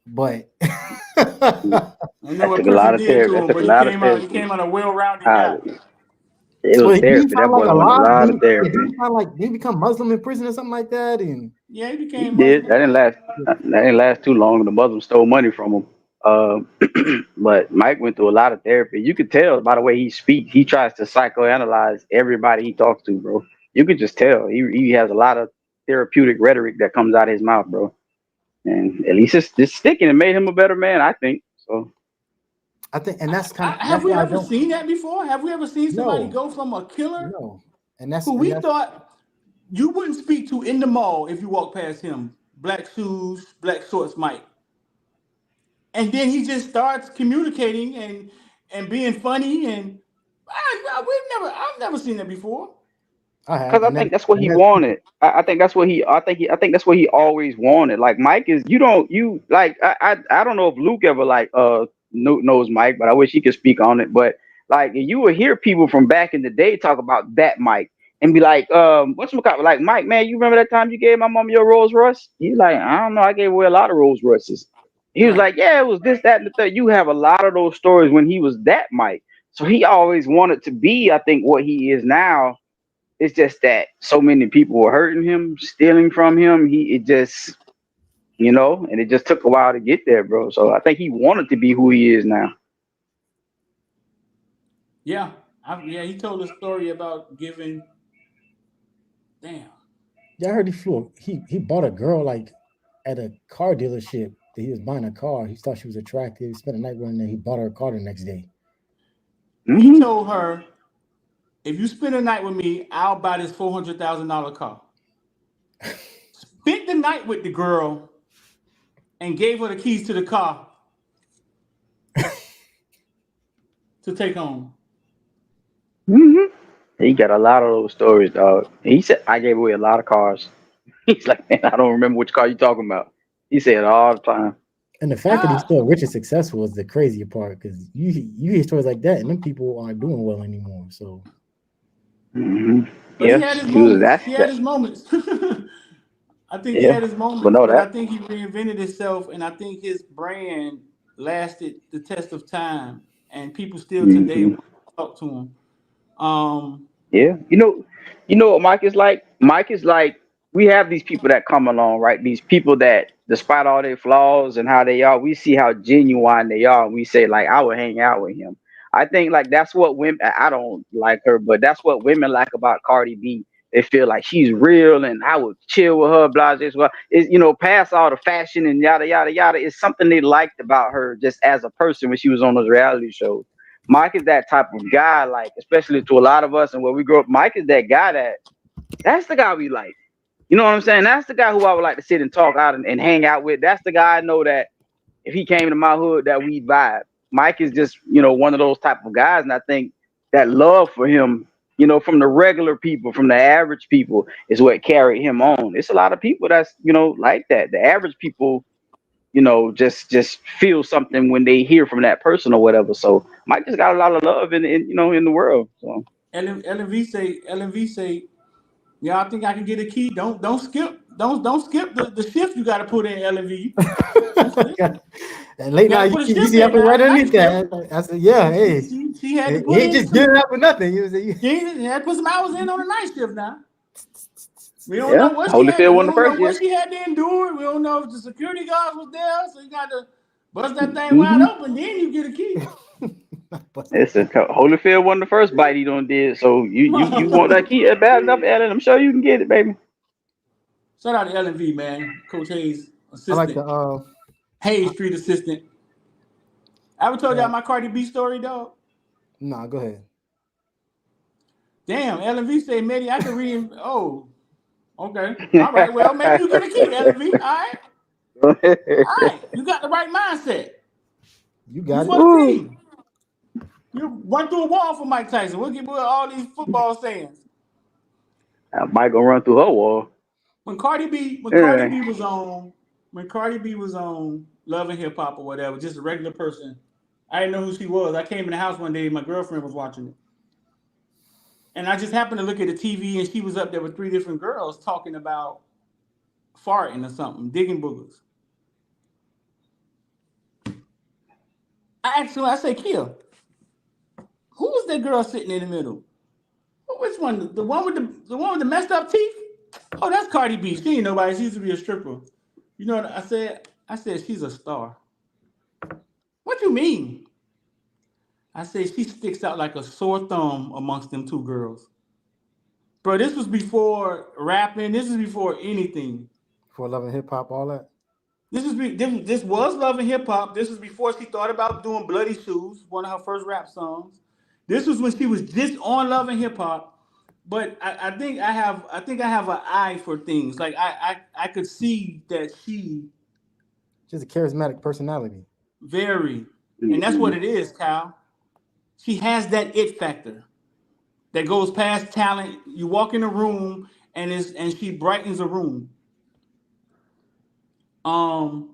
But I know what person did to him, but he came out a well-rounded guy. It was therapy. That boy went a lot of therapy. Did he become Muslim in prison or something like that? And yeah, he became. He did. That didn't last too long. The Muslims stole money from him. But Mike went through a lot of therapy. You could tell by the way he speaks. He tries to psychoanalyze everybody he talks to, bro. You could just tell. He has a lot of therapeutic rhetoric that comes out of his mouth, bro. And at least it's sticking. It made him a better man, I think. So. I think, and that's kind of. Have we ever seen that before? Have we ever seen somebody go from a killer? No, and that's who we thought you wouldn't speak to in the mall if you walk past him. Black shoes, black shorts, Mike. And then he just starts communicating and being funny, and I've never seen that before. Because I think that's what he wanted. I think that's what he always wanted. Like Mike is, I don't know if Luke ever knows Mike, but I wish he could speak on it. But like you would hear people from back in the day talk about that Mike and be like, like Mike, man, you remember that time you gave my mom your Rolls Royce? He's like, I don't know, I gave away a lot of Rolls Royces. He was like, yeah, it was this, that, and the third. You have a lot of those stories when he was that Mike. So he always wanted to be, I think, what he is now. It's just that so many people were hurting him, stealing from him. And it just took a while to get there, bro. So I think he wanted to be who he is now. Yeah. He told a story about giving. Damn. Yeah, I heard he bought a girl like at a car dealership. He was buying a car. He thought she was attractive. He spent a night with her, and then he bought her a car the next day. He told her, if you spend a night with me, I'll buy this $400,000 car. Spent the night with the girl and gave her the keys to the car to take home. He got a lot of those stories, dog. He said, I gave away a lot of cars. He's like, man, I don't remember which car you're talking about. He said it all the time. And the fact that he's still rich and successful is the crazy part, because you hear stories like that, and them people aren't doing well anymore. So, but he had his moments. I think he had his moments, but I think he reinvented himself, and I think his brand lasted the test of time, and people still today talk to him. You know what Mike is like? Mike is like, we have these people that come along, right? These people that, despite all their flaws and how they are, we see how genuine they are. And we say, like, I would hang out with him. I think, like, that's what women, I don't like her, but that's what women like about Cardi B. they feel like she's real and I would chill with her, blah, blah, blah. It's, you know, past all the fashion and yada, yada, yada. It's something they liked about her just as a person when she was on those reality shows. Mike is that type of guy, like, especially to a lot of us and where we grew up, Mike is that guy that's the guy we like. You know what I'm saying? That's the guy who I would like to sit and talk out and hang out with. That's the guy I know that if he came to my hood, that we'd vibe. Mike is just, you know, one of those type of guys. And I think that love for him, you know, from the regular people, from the average people, is what carried him on. It's a lot of people that's, you know, like that. The average people, you know, just feel something when they hear from that person or whatever. So Mike just got a lot of love in you know, in the world. So LMV say, yeah, I think I can get a key. Don't skip the shift you got to put in, LMV. And late night, you see, I put right underneath that. I said, yeah, hey. She had to put he just get it up for nothing. He had to put some hours in on the night shift now. We don't know what she had to endure. We don't know if the security guards was there, so you got to bust that thing wide open, then you get a key. Listen, Holyfield won the first bite he done did, so you want that key bad enough, Ellen? I'm sure you can get it, baby. Shout out to LMV, man. Coach Hayes, assistant. I like the Hayes Street assistant. I ever told y'all my Cardi B story, dog? Nah, go ahead. Damn, LMV said, maybe I can read. Oh, okay. All right, well, maybe you get a key, LMV. All right. You got the right mindset. You got it. You run through a wall for Mike Tyson. We'll get all these football sayings. Mike gonna run through her wall. When Cardi B was on Love and Hip Hop or whatever, just a regular person, I didn't know who she was. I came in the house one day, my girlfriend was watching it. And I just happened to look at the TV and she was up there with 3 different girls talking about farting or something, digging boogers. I said, Kia, who was that girl sitting in the middle? Which one? The one with the messed up teeth? Oh, that's Cardi B. She ain't nobody. She used to be a stripper. You know what I said? I said she's a star. What you mean? I said she sticks out like a sore thumb amongst them 2 girls. Bro, this was before rapping. This is before anything. For Love and Hip Hop, all that. This was Love and Hip Hop. This was before she thought about doing Bloody Shoes, one of her first rap songs. This was when she was just on Love and Hip Hop. But I think I have an eye for things. Like I could see that she's a charismatic personality. Very. And that's what it is, Kyle. She has that it factor that goes past talent. You walk in a room and she brightens a room. And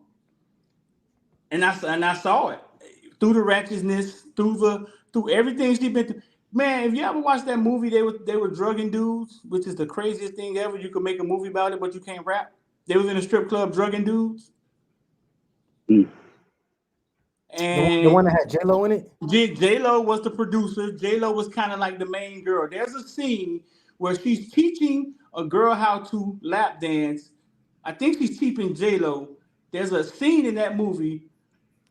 I saw it through the ratchetness, through everything she's been through. Man, if you ever watched that movie, they were drugging dudes, which is the craziest thing ever. You could make a movie about it, but you can't rap. They was in a strip club drugging dudes. And the one that had J-Lo in it? J-Lo was the producer. J-Lo was kind of like the main girl. There's a scene where she's teaching a girl how to lap dance. I think she's teaching J-Lo. There's a scene in that movie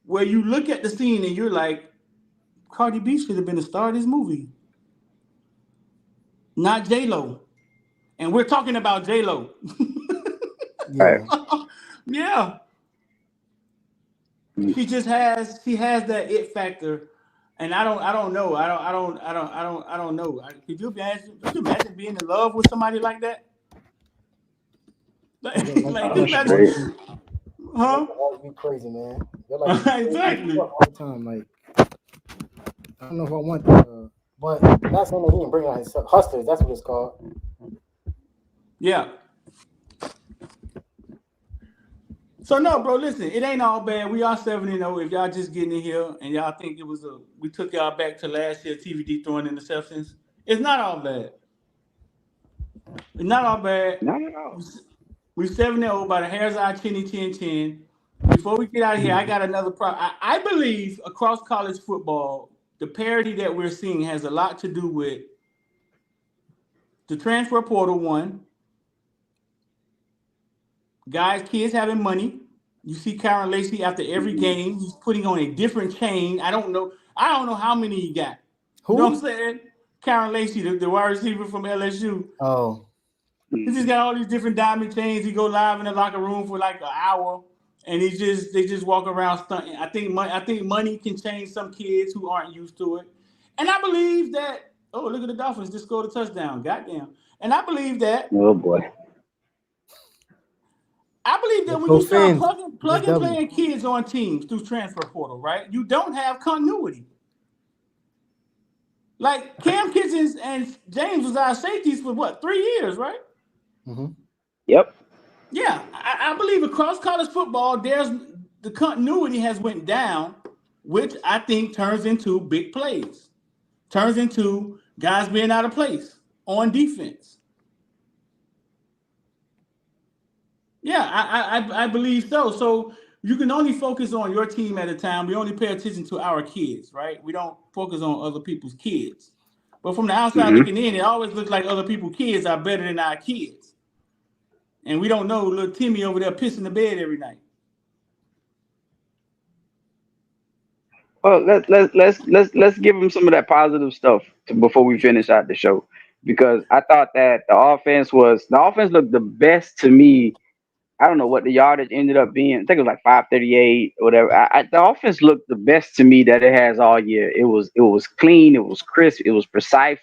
where you look at the scene and you're like, Cardi B should have been the star of this movie. Not J-Lo. And we're talking about J-Lo. Right. Yeah. She has that it factor. And I don't know. I don't know. Could you imagine being in love with somebody like that? Huh? That'd be crazy, man. Exactly. All the time, like, I don't know if I want that, but that's something he can bring on his Hustlers. That's what it's called. Yeah. So no, bro. Listen, it ain't all bad. We are 7-0. If y'all just getting in here and y'all think we took y'all back to last year TVD throwing interceptions, it's not all bad. It's not all bad. Not at all. We 7-0 by the hairs of our chinny chin chin. Before we get out of here, I got another problem. I believe across college football, the parity that we're seeing has a lot to do with the transfer portal, one. Guys, kids having money. You see Karen Lacey after every game, he's putting on a different chain. I don't know how many he got. Who? You know what I'm saying? Karen Lacey, the wide receiver from LSU. Oh. He just got all these different diamond chains. He go live in the locker room for like an hour, and they just walk around stunting. I think money can change some kids who aren't used to it, and I believe that. Oh, look at the Dolphins just scored a touchdown. Goddamn! And I believe that. Oh boy. I believe that Let's when go you start Fins. plug and playing kids on teams through transfer portal, right? You don't have continuity. Like Cam Kitchens and James was our safeties for what, 3 years, right? Mm-hmm. Yep. Yeah, I believe across college football, there's the continuity has went down, which I think turns into big plays, turns into guys being out of place on defense. Yeah, I believe so. So you can only focus on your team at a time. We only pay attention to our kids, right? We don't focus on other people's kids. But from the outside looking in, it always looks like other people's kids are better than our kids. And we don't know little Timmy over there pissing the bed every night. Well, let's give him some of that positive stuff before we finish out the show, because I thought that the offense looked the best to me. I don't know what the yardage ended up being. I think it was like 538 or whatever. The offense looked the best to me that it has all year. It was clean. It was crisp. It was precise.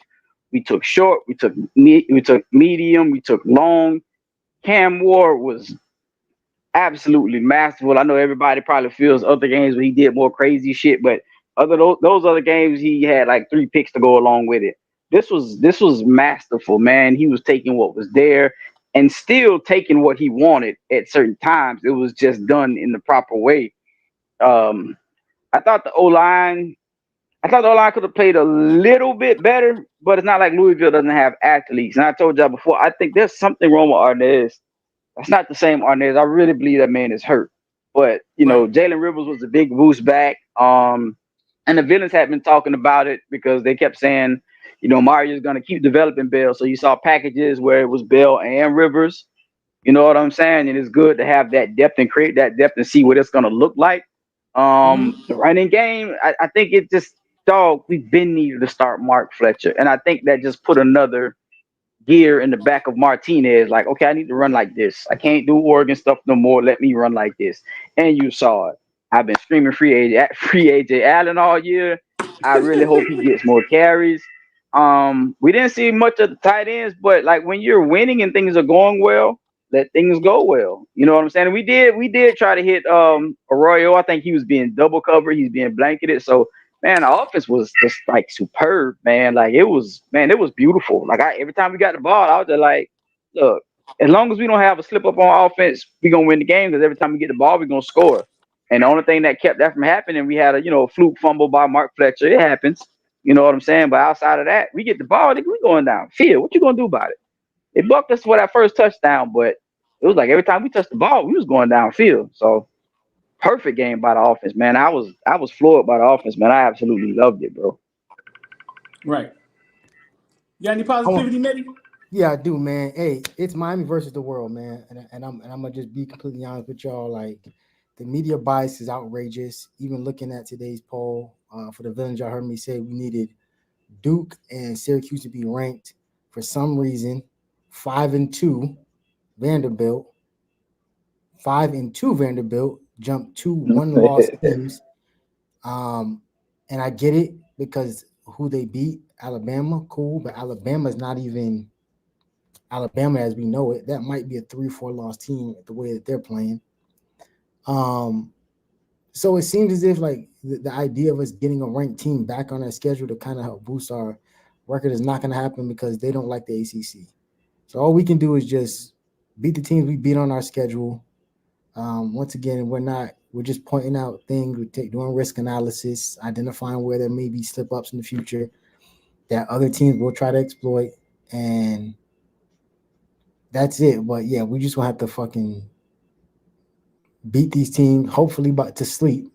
We took short. We took medium. We took long. Cam Ward was absolutely masterful. I know everybody probably feels other games where he did more crazy shit, but those other games he had like 3 picks to go along with it. This was masterful, man. He was taking what was there and still taking what he wanted at certain times. It was just done in the proper way. I thought the O-line could have played a little bit better, but it's not like Louisville doesn't have athletes. And I told y'all before, I think there's something wrong with Arnaz. That's not the same Arnaz. I really believe that man is hurt. But, Jalen Rivers was a big boost back. And the Villains had been talking about it because they kept saying, Mario's going to keep developing Bell. So you saw packages where it was Bell and Rivers. You know what I'm saying? And it's good to have that depth and create that depth and see what it's going to look like. The running game, I think it just, we've been needed to start Mark Fletcher. And I think that just put another gear in the back of Martinez, like, okay, I need to run like this. I can't do Oregon stuff no more. Let me run like this. And you saw it. I've been screaming free AJ Allen all year. I really hope he gets more carries. We didn't see much of the tight ends, but like when you're winning and things are going well, let things go well. You know what I'm saying? We did try to hit Arroyo. I think he was being double covered. He's being blanketed. So man, the offense was just like superb, man. Like it was beautiful. Like every time we got the ball, I was just like, look, as long as we don't have a slip up on offense, we're gonna win the game because every time we get the ball, we're gonna score. And the only thing that kept that from happening, we had a fluke fumble by Mark Fletcher. It happens. You know what I'm saying? But outside of that, we get the ball, we going down field. What you gonna do about it? They bucked us for that first touchdown, but it was like every time we touched the ball, we was going downfield. So perfect game by the offense, man. I was floored by the offense, man. I absolutely loved it, bro. Right. You got any positivity, Mitty? Yeah, I do, man. Hey, it's Miami versus the world, man. And I'm gonna just be completely honest with y'all. Like the media bias is outrageous. Even looking at today's poll for the Villains, y'all heard me say we needed Duke and Syracuse to be ranked for some reason. 5-2 Vanderbilt. 5-2 Vanderbilt jumped 2 1-loss teams. And I get it because who they beat, Alabama, cool, but Alabama is not even Alabama as we know it. That might be a 3-4 loss team the way that they're playing. So it seems as if like the idea of us getting a ranked team back on our schedule to kind of help boost our record is not going to happen because they don't like the ACC. So all we can do is just beat the teams we beat on our schedule. Once again, we're just pointing out things, doing risk analysis, identifying where there may be slip ups in the future that other teams will try to exploit, and that's it. But yeah, we just gonna have to fucking beat these teams, hopefully, but to sleep,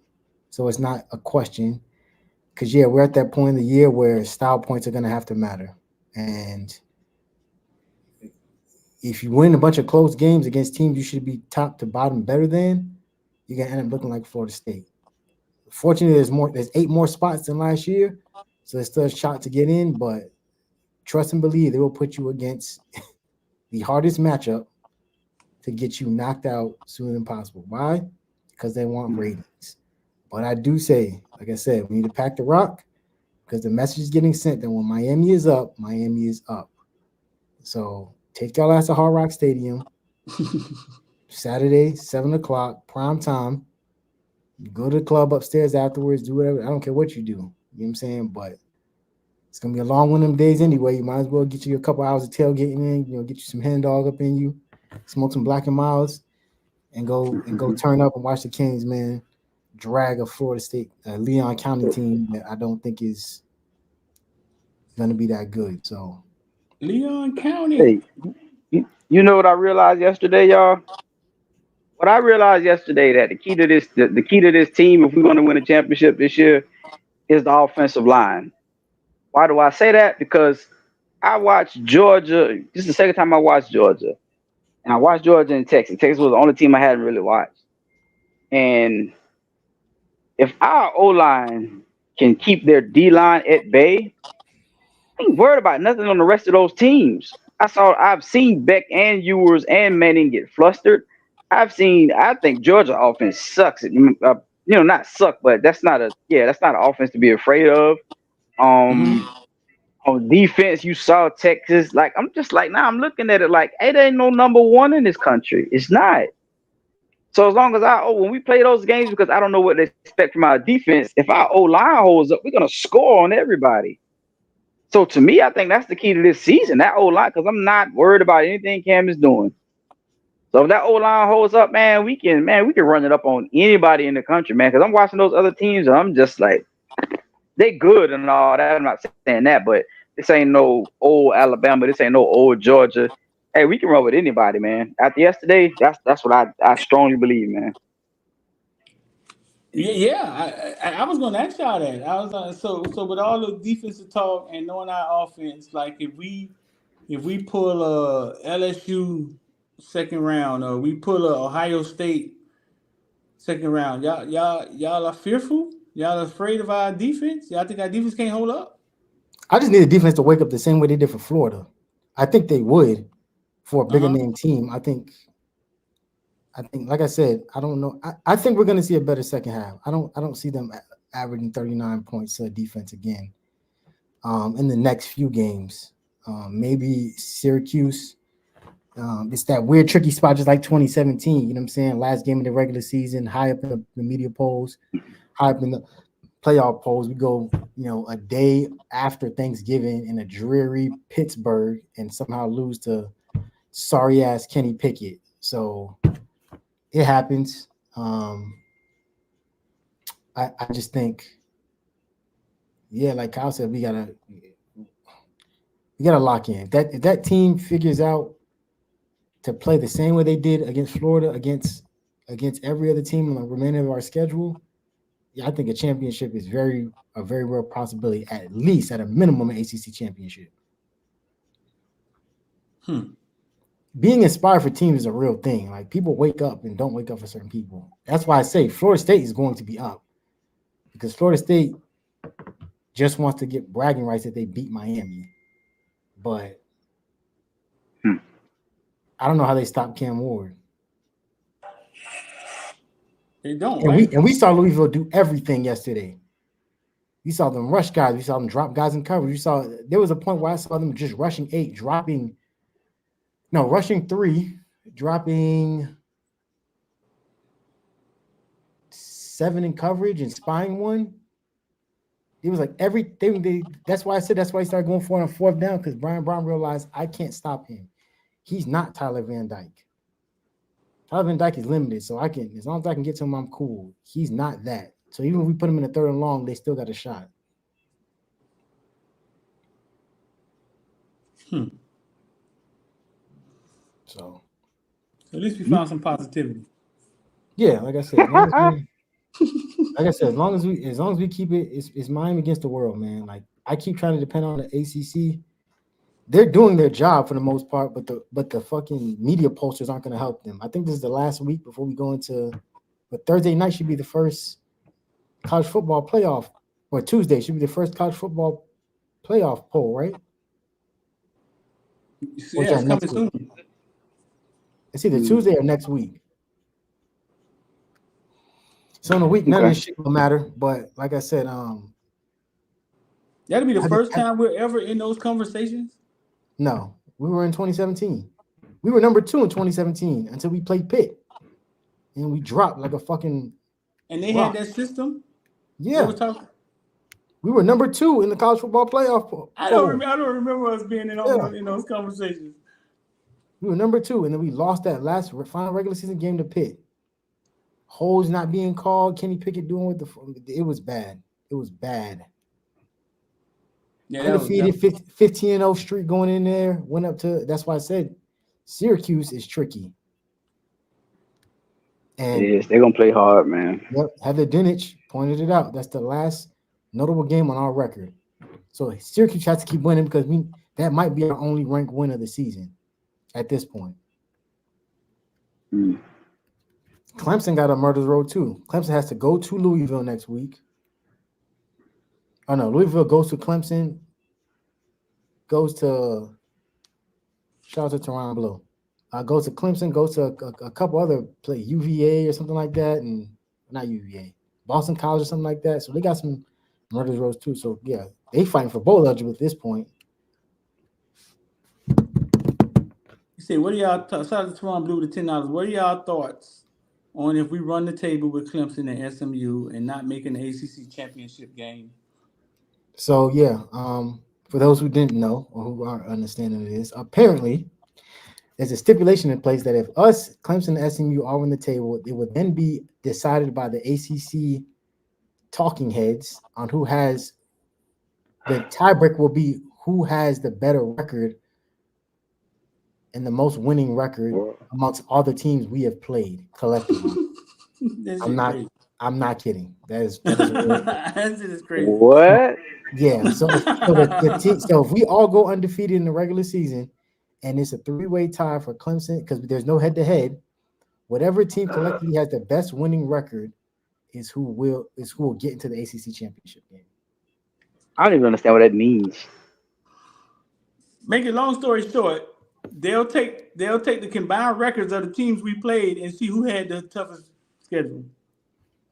so it's not a question. Because yeah, we're at that point in the year where style points are gonna have to matter, and if you win a bunch of close games against teams you should be top to bottom better than, you're gonna end up looking like Florida State. Fortunately, there's 8 more spots than last year, so there's still a shot to get in, but trust and believe they will put you against the hardest matchup to get you knocked out sooner than possible. Why? Because they want ratings. But I do say, like I said, we need to pack the rock because the message is getting sent that when Miami is up, Miami is up. So take y'all ass to Hard Rock Stadium. Saturday, 7 o'clock, prime time. Go to the club upstairs afterwards, do whatever. I don't care what you do. You know what I'm saying? But it's going to be a long one of them days anyway. You might as well get you a couple hours of tailgating in, get you some hen dog up in you, smoke some Black and Milds, and go turn up and watch the Kings, man, drag a Florida State, Leon County team that I don't think is going to be that good. So Leon County. Hey, you know what I realized yesterday, y'all? What I realized yesterday that the key to this team, if we're going to win a championship this year, is the offensive line. Why do I say that? Because I watched Georgia. This is the second time I watched Georgia, and I watched Georgia and Texas. Texas was the only team I hadn't really watched. And if our O-line can keep their D-line at bay, I ain't worried about nothing on the rest of those teams. I've seen Beck and Ewers and Manning get flustered. I think Georgia offense sucks. Not suck, but that's not an offense to be afraid of. On defense, you saw Texas. Like, I'm just like, I'm looking at it like, hey, there ain't no number one in this country. It's not. So as long as when we play those games, because I don't know what they expect from our defense, if our O-line holds up, we're gonna score on everybody. So to me, I think that's the key to this season, that O-line, because I'm not worried about anything Cam is doing. So if that O-line holds up, man, we can run it up on anybody in the country, man. Because I'm watching those other teams, and I'm just like, they good and all that. I'm not saying that, but this ain't no old Alabama. This ain't no old Georgia. Hey, we can run with anybody, man. After yesterday, that's what I strongly believe, man. Yeah, I was going to ask y'all that. I was so with all the defensive talk and knowing our offense, like if we pull a LSU second round or we pull a Ohio State second round, y'all are fearful? Y'all are afraid of our defense? Y'all think our defense can't hold up? I just need the defense to wake up the same way they did for Florida. I think they would for a bigger name team. I think, like I said, I don't know. I think we're going to see a better second half. I don't see them averaging 39 points defense again in the next few games. Maybe Syracuse. It's that weird, tricky spot, just like 2017. You know what I'm saying? Last game of the regular season, high up in the media polls, high up in the playoff polls. We go, a day after Thanksgiving in a dreary Pittsburgh and somehow lose to sorry ass Kenny Pickett. So it happens. I just think, like Kyle said, we gotta lock in. If that team figures out to play the same way they did against Florida, against every other team on the remainder of our schedule, I think a championship is a very real possibility, at least at a minimum, an ACC championship. Being inspired for teams is a real thing. Like, people wake up and don't wake up for certain people. That's why I say Florida State is going to be up, because Florida State just wants to get bragging rights that they beat Miami. But I don't know how they stop Cam Ward. They don't. And we saw Louisville do everything yesterday. We saw them rush guys. We saw them drop guys in coverage. There was a point where I saw them just rushing 8, rushing 3, dropping 7 in coverage and spying 1. It was like everything. That's why he started going for it on fourth down, because Brian Brown realized I can't stop him. He's not Tyler Van Dyke. Tyler Van Dyke is limited, so as long as I can get to him, I'm cool. He's not that. So even if we put him in a 3rd and long, they still got a shot. So at least we found some positivity. Yeah, like I said, as long as we keep it, it's Miami against the world, man. Like, I keep trying to depend on the ACC. They're doing their job for the most part, but the fucking media posters aren't going to help them. I think this is the last week before we go into, but Thursday night should be the first college football playoff, or Tuesday should be the first college football playoff poll, right? Yeah, it's coming soon. It's either Tuesday or next week. So in a week, none of this shit will matter. But like I said, that'll be the first time we're ever in those conversations. No, we were in 2017. We were number 2 in 2017 until we played Pitt, and we dropped like a fucking. And they had that system. Yeah, we were number 2 in the college football playoff. I don't remember us being in those conversations. We were number 2, and then we lost that last final regular season game to Pitt. Holds not being called. Kenny Pickett doing with it was bad. It was bad. Yeah, undefeated 15-0 streak going in there. Went up to. That's why I said Syracuse is tricky. And yes, they're gonna play hard, man. Yep, Heather Dinich pointed it out. That's the last notable game on our record. So Syracuse has to keep winning because that might be our only ranked win of the season at this point. Clemson got a murder's road too. Clemson has to go to Louisville next week. Oh no, Louisville goes to Clemson. Goes to shout out to Toronto Blue. Goes to Clemson. Goes to a couple other play UVA or something like that, and not UVA, Boston College or something like that. So they got some murder's roads too. So yeah, they fighting for bowl eligible at this point. You say, what are y'all? Shout out to Toronto Blue with the $10. What are y'all thoughts on if we run the table with Clemson and SMU and not making the ACC Championship game? So yeah, for those who didn't know or who aren't understanding this, apparently there's a stipulation in place that if us, Clemson, and SMU are on the table, it would then be decided by the ACC talking heads on who has the tiebreak will be who has the better record and the most winning record amongst all the teams we have played collectively. I'm not kidding. That is crazy. What? Yeah. So if we all go undefeated in the regular season, and it's a 3-way tie for Clemson because there's no head-to-head, whatever team collectively has the best winning record is who will get into the ACC championship game. I don't even understand what that means. Make it long story short, they'll take the combined records of the teams we played and see who had the toughest schedule.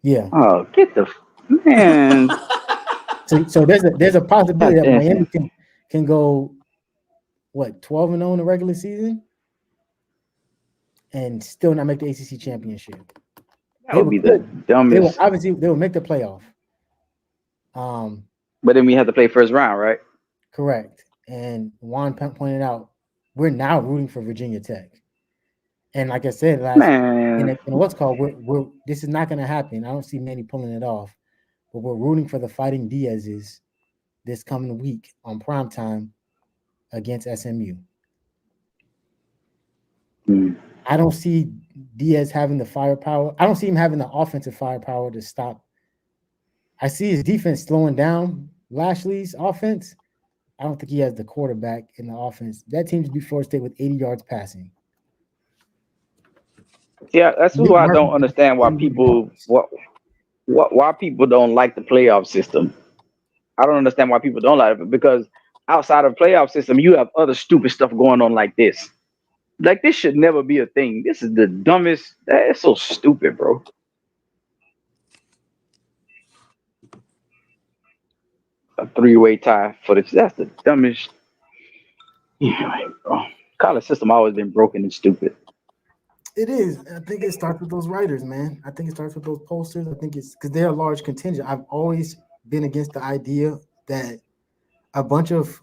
Yeah. Oh, get the man. so there's a possibility that Miami can go 12-0 in the regular season and still not make the ACC championship. That would be the dumbest. They will make the playoff. But then we have to play first round, right? Correct. And Juan pointed out, we're now rooting for Virginia Tech. And like I said, in what's called, this is not going to happen. I don't see Manny pulling it off. But we're rooting for the Fighting Diaz's this coming week on primetime against SMU. I don't see Diaz having the firepower. I don't see him having the offensive firepower to stop. I see his defense slowing down Lashley's offense. I don't think he has the quarterback in the offense. That team's before State with 80 yards passing. Yeah, that's why I don't understand why people don't like the playoff system. I don't understand why people don't like it because outside of playoff system, you have other stupid stuff going on like this. Like this should never be a thing. This is the dumbest. That's so stupid, bro. A 3-way tie for this. That's the dumbest. Anyway, bro. College system always been broken and stupid. It is. I think it starts with those writers, man. I think it starts with those posters. I think it's because they're a large contingent. I've always been against the idea that a bunch of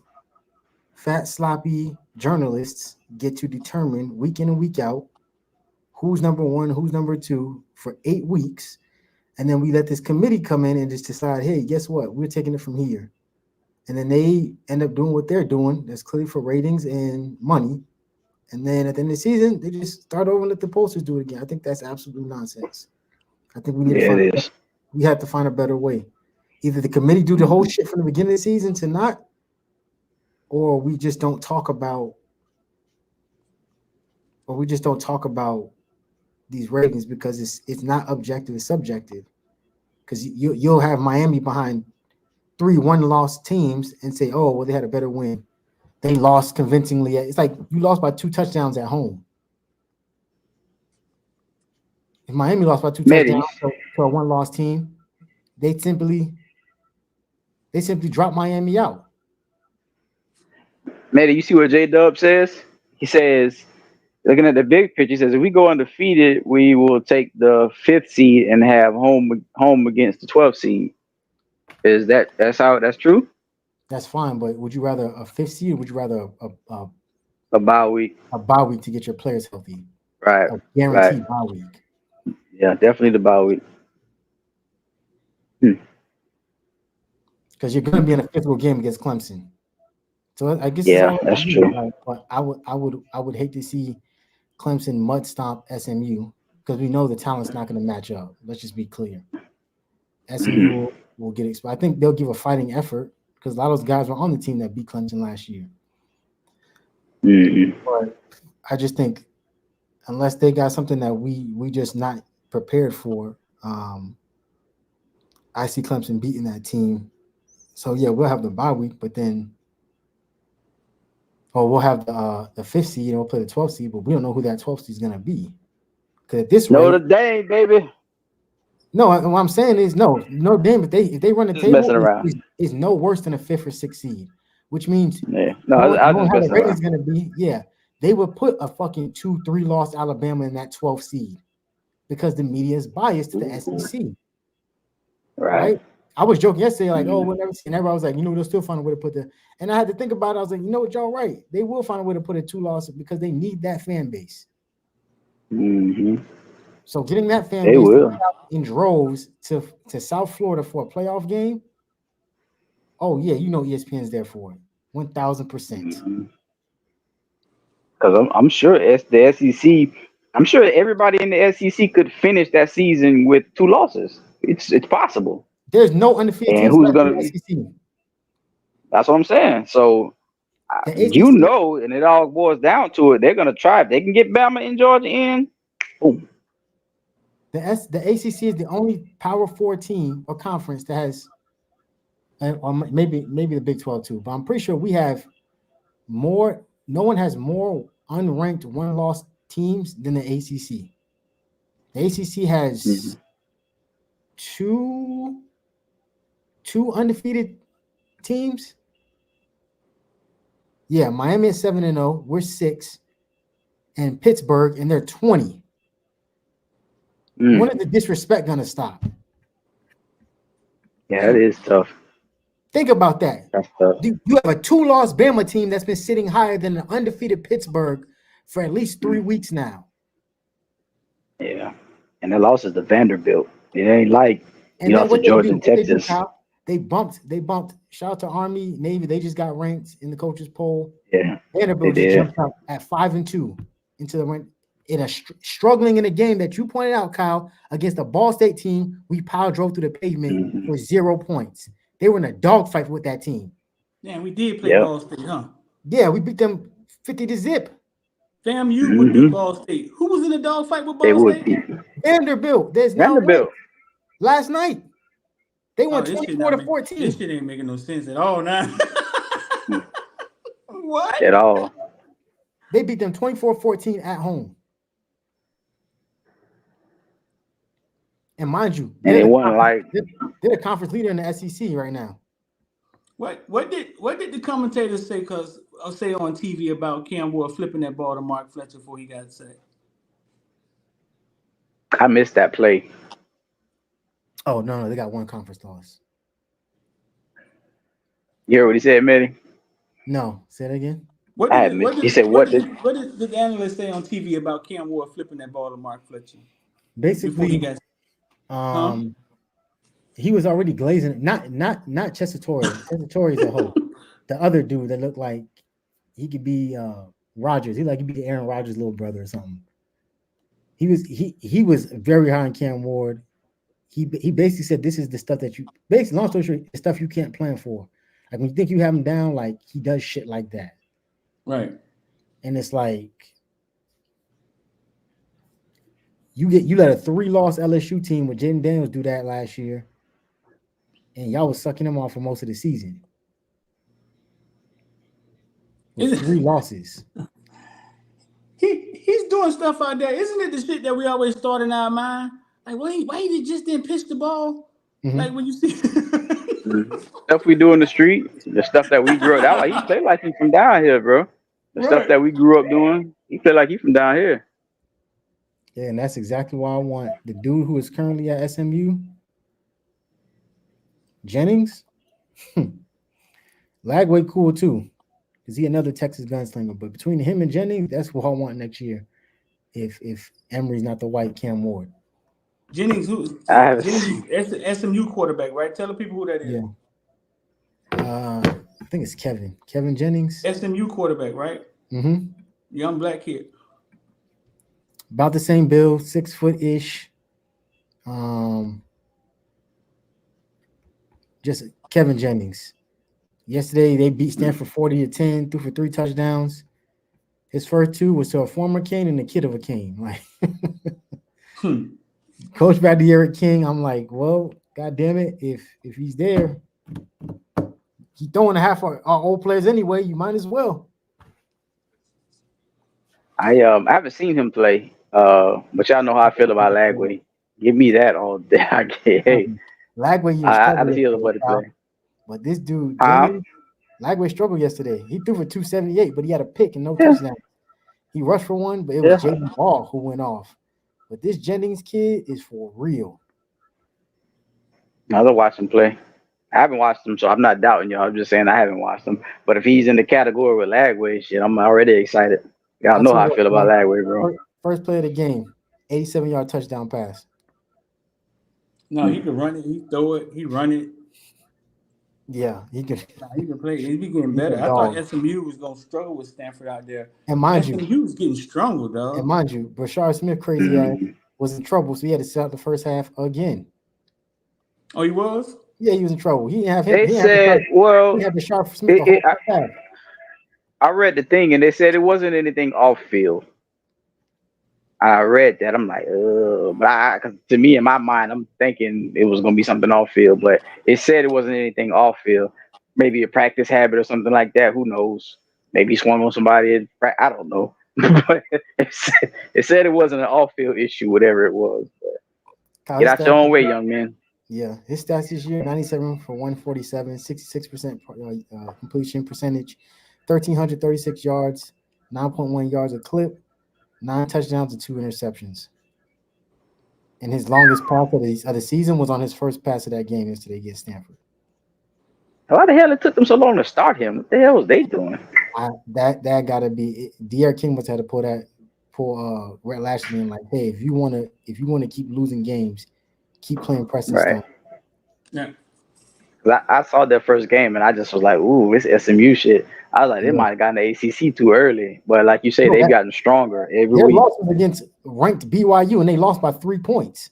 fat, sloppy journalists get to determine week in and week out who's number one, who's number two for 8 weeks. And then we let this committee come in and just decide, hey, guess what? We're taking it from here. And then they end up doing what they're doing. That's clearly for ratings and money. And then at the end of the season, they just start over and let the posters do it again. I think that's absolute nonsense. I think we need we have to find a better way. Either the committee do the whole shit from the beginning of the season to not, or we just don't talk about these ratings because it's not objective, it's subjective. Because you'll have Miami behind 3 one-loss teams and say, oh, well, they had a better win. They lost convincingly. It's like you lost by 2 touchdowns at home. If Miami lost by 2 Medi, touchdowns to a one-loss team, they simply drop Miami out. Medi, you see what J-Dub says? He says, looking at the big picture, he says, if we go undefeated, we will take the 5th seed and have home against the 12th seed. That's true? That's fine, but would you rather a 5th seed or would you rather A bye week. A bye week to get your players healthy? Right. A guaranteed bye week. Yeah, definitely the bye week. Because you're going to be in a physical game against Clemson. So I guess that's true. Right? But I would hate to see Clemson mud stomp SMU because we know the talent's not going to match up. Let's just be clear. SMU will get exposed. I think they'll give a fighting effort because a lot of those guys were on the team that beat Clemson last year. But I just think unless they got something that we just not prepared for, I see Clemson beating that team. So yeah, we'll have the bye week, but then we'll have the 5th seed and we'll play the 12th seed, but we don't know who that 12th seed is gonna be. Because at this rate, Notre Dame, baby. No, what I'm saying is no damn. If they run the table, messing around. It's no worse than a 5th or 6th seed, which means I just how the messing ratings around. gonna be. Yeah, they would put a fucking 2-3 loss Alabama in that 12th seed because the media is biased to the SEC. Right? I was joking yesterday, like, we'll never see. And everybody was like, they'll still find a way to put the. And I had to think about it. I was like, you know what, y'all right. They will find a way to put a 2 loss because they need that fan base. So getting that fan base in droves to South Florida for a playoff game. Oh yeah, ESPN's there for it, 1,000%. Because I'm sure the SEC. I'm sure everybody in the SEC could finish that season with 2 losses. It's possible. There's no undefeated teams who's going to SEC. That's what I'm saying. So and it all boils down to it. They're going to try. If they can get Bama and Georgia in, boom. The ACC is the only Power 4 team or conference that has, or maybe the Big 12 too, but I'm pretty sure we have more. No one has more unranked 1-loss teams than the ACC. The ACC has two undefeated teams. Yeah, Miami is 7-0. We're 6, and Pittsburgh, and they're 20. When is the disrespect gonna stop? Yeah, it is tough. Think about that. That's tough. You have a 2-loss Bama team that's been sitting higher than an undefeated Pittsburgh for at least 3 weeks now. Yeah, and the loss is to Vanderbilt. It ain't like and lost to Georgia and Texas. They bumped. Shout out to Army, Navy. They just got ranked in the coaches poll. Yeah, Vanderbilt just jumped up at 5-2 into the rank. Struggling in a game that you pointed out, Kyle, against a Ball State team, we power drove through the pavement for 0 points. They were in a dogfight with that team. Yeah, we did play Ball State, huh? Yeah, we beat them 50-0. FAMU would beat Ball State. Who was in the dogfight with Ball State? Vanderbilt. Vanderbilt. Last night. They won 24-14. This shit ain't making no sense at all now. What? At all. They beat them 24-14 at home. And mind you, they're the conference leader in the SEC right now. What did the commentators say? Because I'll say on TV about Cam Ward flipping that ball to Mark Fletcher before he got sacked. I missed that play. Oh no, they got 1 conference loss. You heard what he said, Matty? No, say that again. What did the analyst say on TV about Cam Ward flipping that ball to Mark Fletcher? Basically, he got. He was already glazing. Not Chestatori. Chestatori is a hoe. The other dude that looked like he could be Rodgers. He'd be Aaron Rodgers' little brother or something. He was very high on Cam Ward. He basically said this is the stuff that long story short, the stuff you can't plan for. Like when you think you have him down, like he does shit like that. Right. And it's like you let a 3-loss LSU team with Jaden Daniels do that last year, and y'all was sucking him off for most of the season. With 3 losses. he's doing stuff out there. Isn't it the shit that we always thought in our mind? Like, why he just didn't pitch the ball? Mhm. Like when you see Stuff we do in the street, the stuff that we grew up. That like he play like he from down here, bro. The stuff Right. that we grew up doing, he play like he from down here. Yeah, and that's exactly why I want the dude who is currently at SMU, Jennings. Lagway cool too. Is he another Texas gunslinger? But between him and Jennings, that's what I want next year. If Emory's not the white Cam Ward. Jennings, Jennings, SMU quarterback, right? Tell the people who that is. Yeah. I think it's Kevin. Kevin Jennings. SMU quarterback, right? Mm-hmm. Young black kid. About the same build, 6 foot-ish. Just Kevin Jennings. Yesterday they beat Stanford 40-10, threw for 3 touchdowns. His first 2 was to a former Cane and a kid of a Cane. Like Coach back to Eric King. I'm like, well, god damn it, if he's there, he's throwing a half our old players anyway. You might as well. I haven't seen him play, but y'all know how I feel about Lagway. Give me that all day. Lagway, I see other buddy play. But this dude, Lagway struggled yesterday. He threw for 278, but he had a pick and no touchdown. He rushed for 1, but it was Jaden Ball who went off. But this Jennings kid is for real. I'll watch him play. I haven't watched him, so I'm not doubting y'all. I'm just saying I haven't watched him. But if he's in the category with Lagway, shit, I'm already excited. Y'all know how I feel about Lagway, bro. First play of the game, 87-yard touchdown pass. No, he can run it. He throw it. He run it. Yeah, he can. He can play. He's getting better. I thought SMU was gonna struggle with Stanford out there. And mind you, SMU was getting stronger, dog. And mind you, Brashard Smith, crazy ass, was in trouble, so he had to sit out the first half again. Oh, he was? Yeah, he was in trouble. He didn't have him. They said, well, he had Brashard Smith the whole half. I read the thing, and they said it wasn't anything off field. I read that. I'm like, but cause to me, in my mind, I'm thinking it was gonna be something off field, but it said it wasn't anything off field. Maybe a practice habit or something like that. Who knows? Maybe he swung on somebody. I don't know. But it said it wasn't an off field issue, whatever it was. But get out your own way, young man. Yeah, his stats this year: 97 for 147, 66% completion percentage, 1,336 yards, 9.1 yards a clip. 9 touchdowns and 2 interceptions. And his longest pass of the season was on his first pass of that game yesterday against Stanford. Why the hell it took them so long to start him? What the hell was they doing? That gotta be De'Aaron King must have to pull Rhett Lashley in like, hey, if you wanna keep losing games, keep playing Preston Stone. Yeah. I saw their first game and I just was like, ooh, it's SMU shit. I was like, they might have gotten the ACC too early, but like you say, they've gotten stronger every week. Their loss was against ranked BYU, and they lost by 3 points.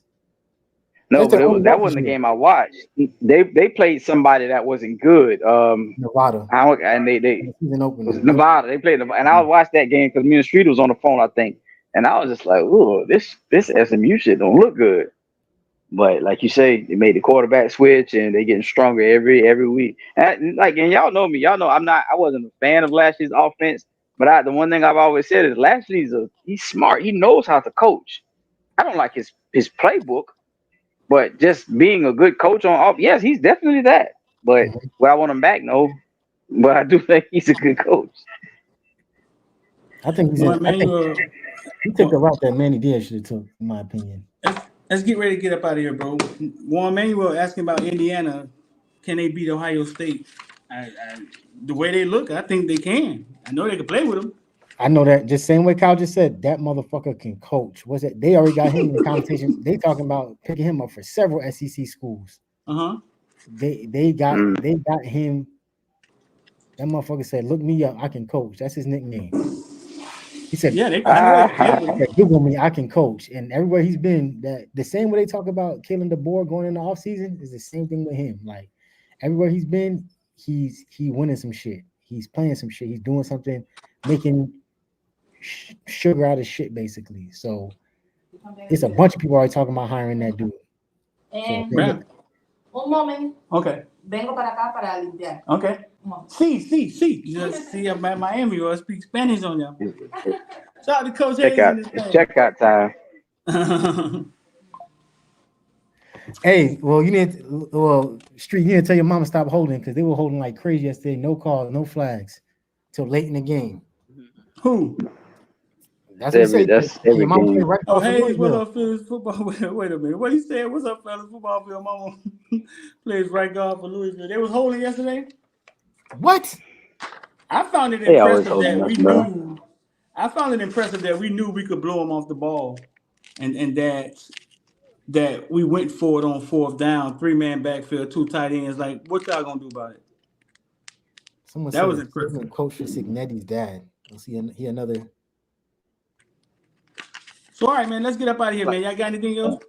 No, but that wasn't the game I watched. They played somebody that wasn't good. Nevada. And it was Nevada. They played Nevada, and I watched that game because me and Street was on the phone, I think, and I was just like, ooh, this SMU shit don't look good. But like you say, they made the quarterback switch, and they getting stronger every week. And y'all know me. Y'all know I wasn't a fan of Lashley's offense, but the one thing I've always said is he's smart. He knows how to coach. I don't like his playbook, but just being a good coach on off, yes, he's definitely that. But would I want him back? No. But I do think he's a good coach. I think he took the route that Manny Diaz should have took, in my opinion. Let's get ready to get up out of here, bro. Juan Manuel asking about Indiana. Can they beat Ohio State? The way they look, I think they can. I know they can play with them. I know that. Just same way Kyle just said, that motherfucker can coach. What's that? They already got him in the competition. They talking about picking him up for several SEC schools. They got him. That motherfucker said, "Look me up. I can coach." That's his nickname. He said, "Yeah, Google me. I can coach." And everywhere he's been, that the same way they talk about Kalen DeBoer going in the offseason is the same thing with him. Like everywhere he's been, he winning some shit. He's playing some shit. He's doing something, making sugar out of shit, basically. So it's a bunch of people already talking about hiring that dude. One moment. Okay. Vengo para acá para limpiar. Okay. Sí. Just see I'm at Miami or speak Spanish on y'all. Shout out to Coach Hayes in this thing. Checkout time. Hey, well, Street, you need to tell your mama stop holding because they were holding like crazy yesterday. No calls, no flags till late in the game. Who? That's what he said. That's every Your mama game. played right Oh, across from Hayes, Louisville. what's up, fellas? Football. Wait a minute. What he said? What's up, fellas? Football field. Mama plays right guard for Louisville. They was holding yesterday. What? I found it They always impressive that holding we us, bro. knew. I found it impressive that we knew we could blow them off the ball, and that we went for it on fourth down, 3-man backfield, 2 tight ends. Like, what y'all gonna do about it? Someone That said was it's impressive. Coach for Signetti's dad. Let's see he another. So, all right, man, let's get up out of here, man. Y'all got anything else?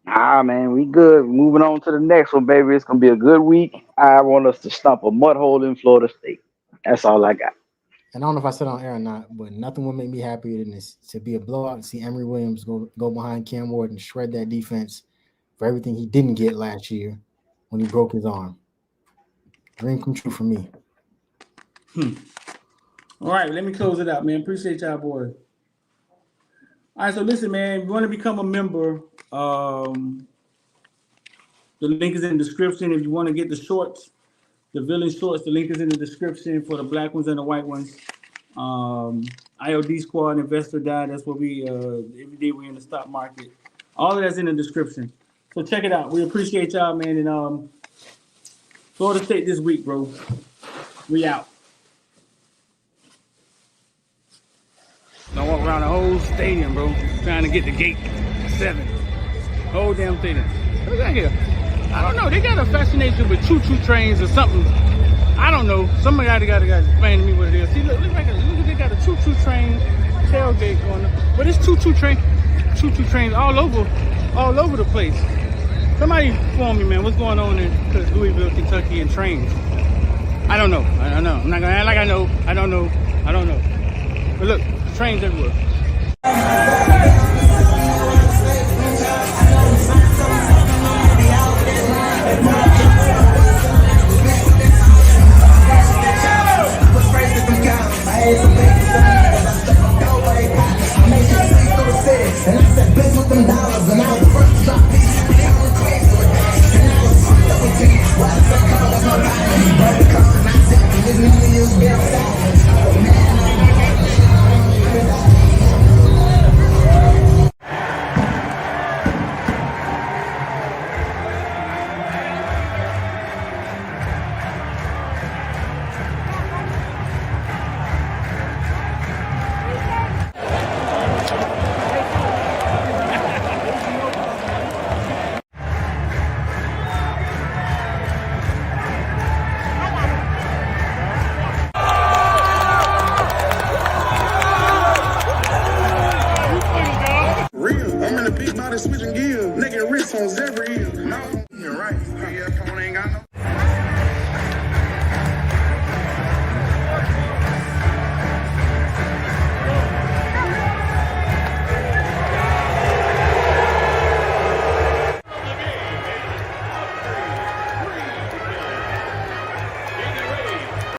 Man, we good. Moving on to the next one, baby. It's gonna be a good week. I want us to stomp a mud hole in Florida State. That's all I got. And I don't know if I said on air or not, but nothing would make me happier than this to be a blowout and see Emory Williams go behind Cam Ward and shred that defense for everything he didn't get last year when he broke his arm. Dream come true for me. All right, let me close it out, man. Appreciate y'all, boys. All right, so listen, man. If you want to become a member, the link is in the description. If you want to get the shorts, the Villan shorts, the link is in the description for the black ones and the white ones. IOD Squad, Investor Die. That's what we, every day we're in the stock market. All of that's in the description. So check it out. We appreciate y'all, man. And Florida State this week, bro. We out. I walk around the whole stadium, bro, trying to get the gate 7. Whole damn stadium. Look at here. I don't know. They got a fascination with choo-choo trains or something. I don't know. Somebody got to explain to me what it is. See, look they got a choo-choo train tailgate going on. But it's choo-choo trains all over the place. Somebody inform me, man. What's going on in Louisville, Kentucky, and trains? I don't know. I'm not gonna act like I know. I don't know. But look, trains everywhere.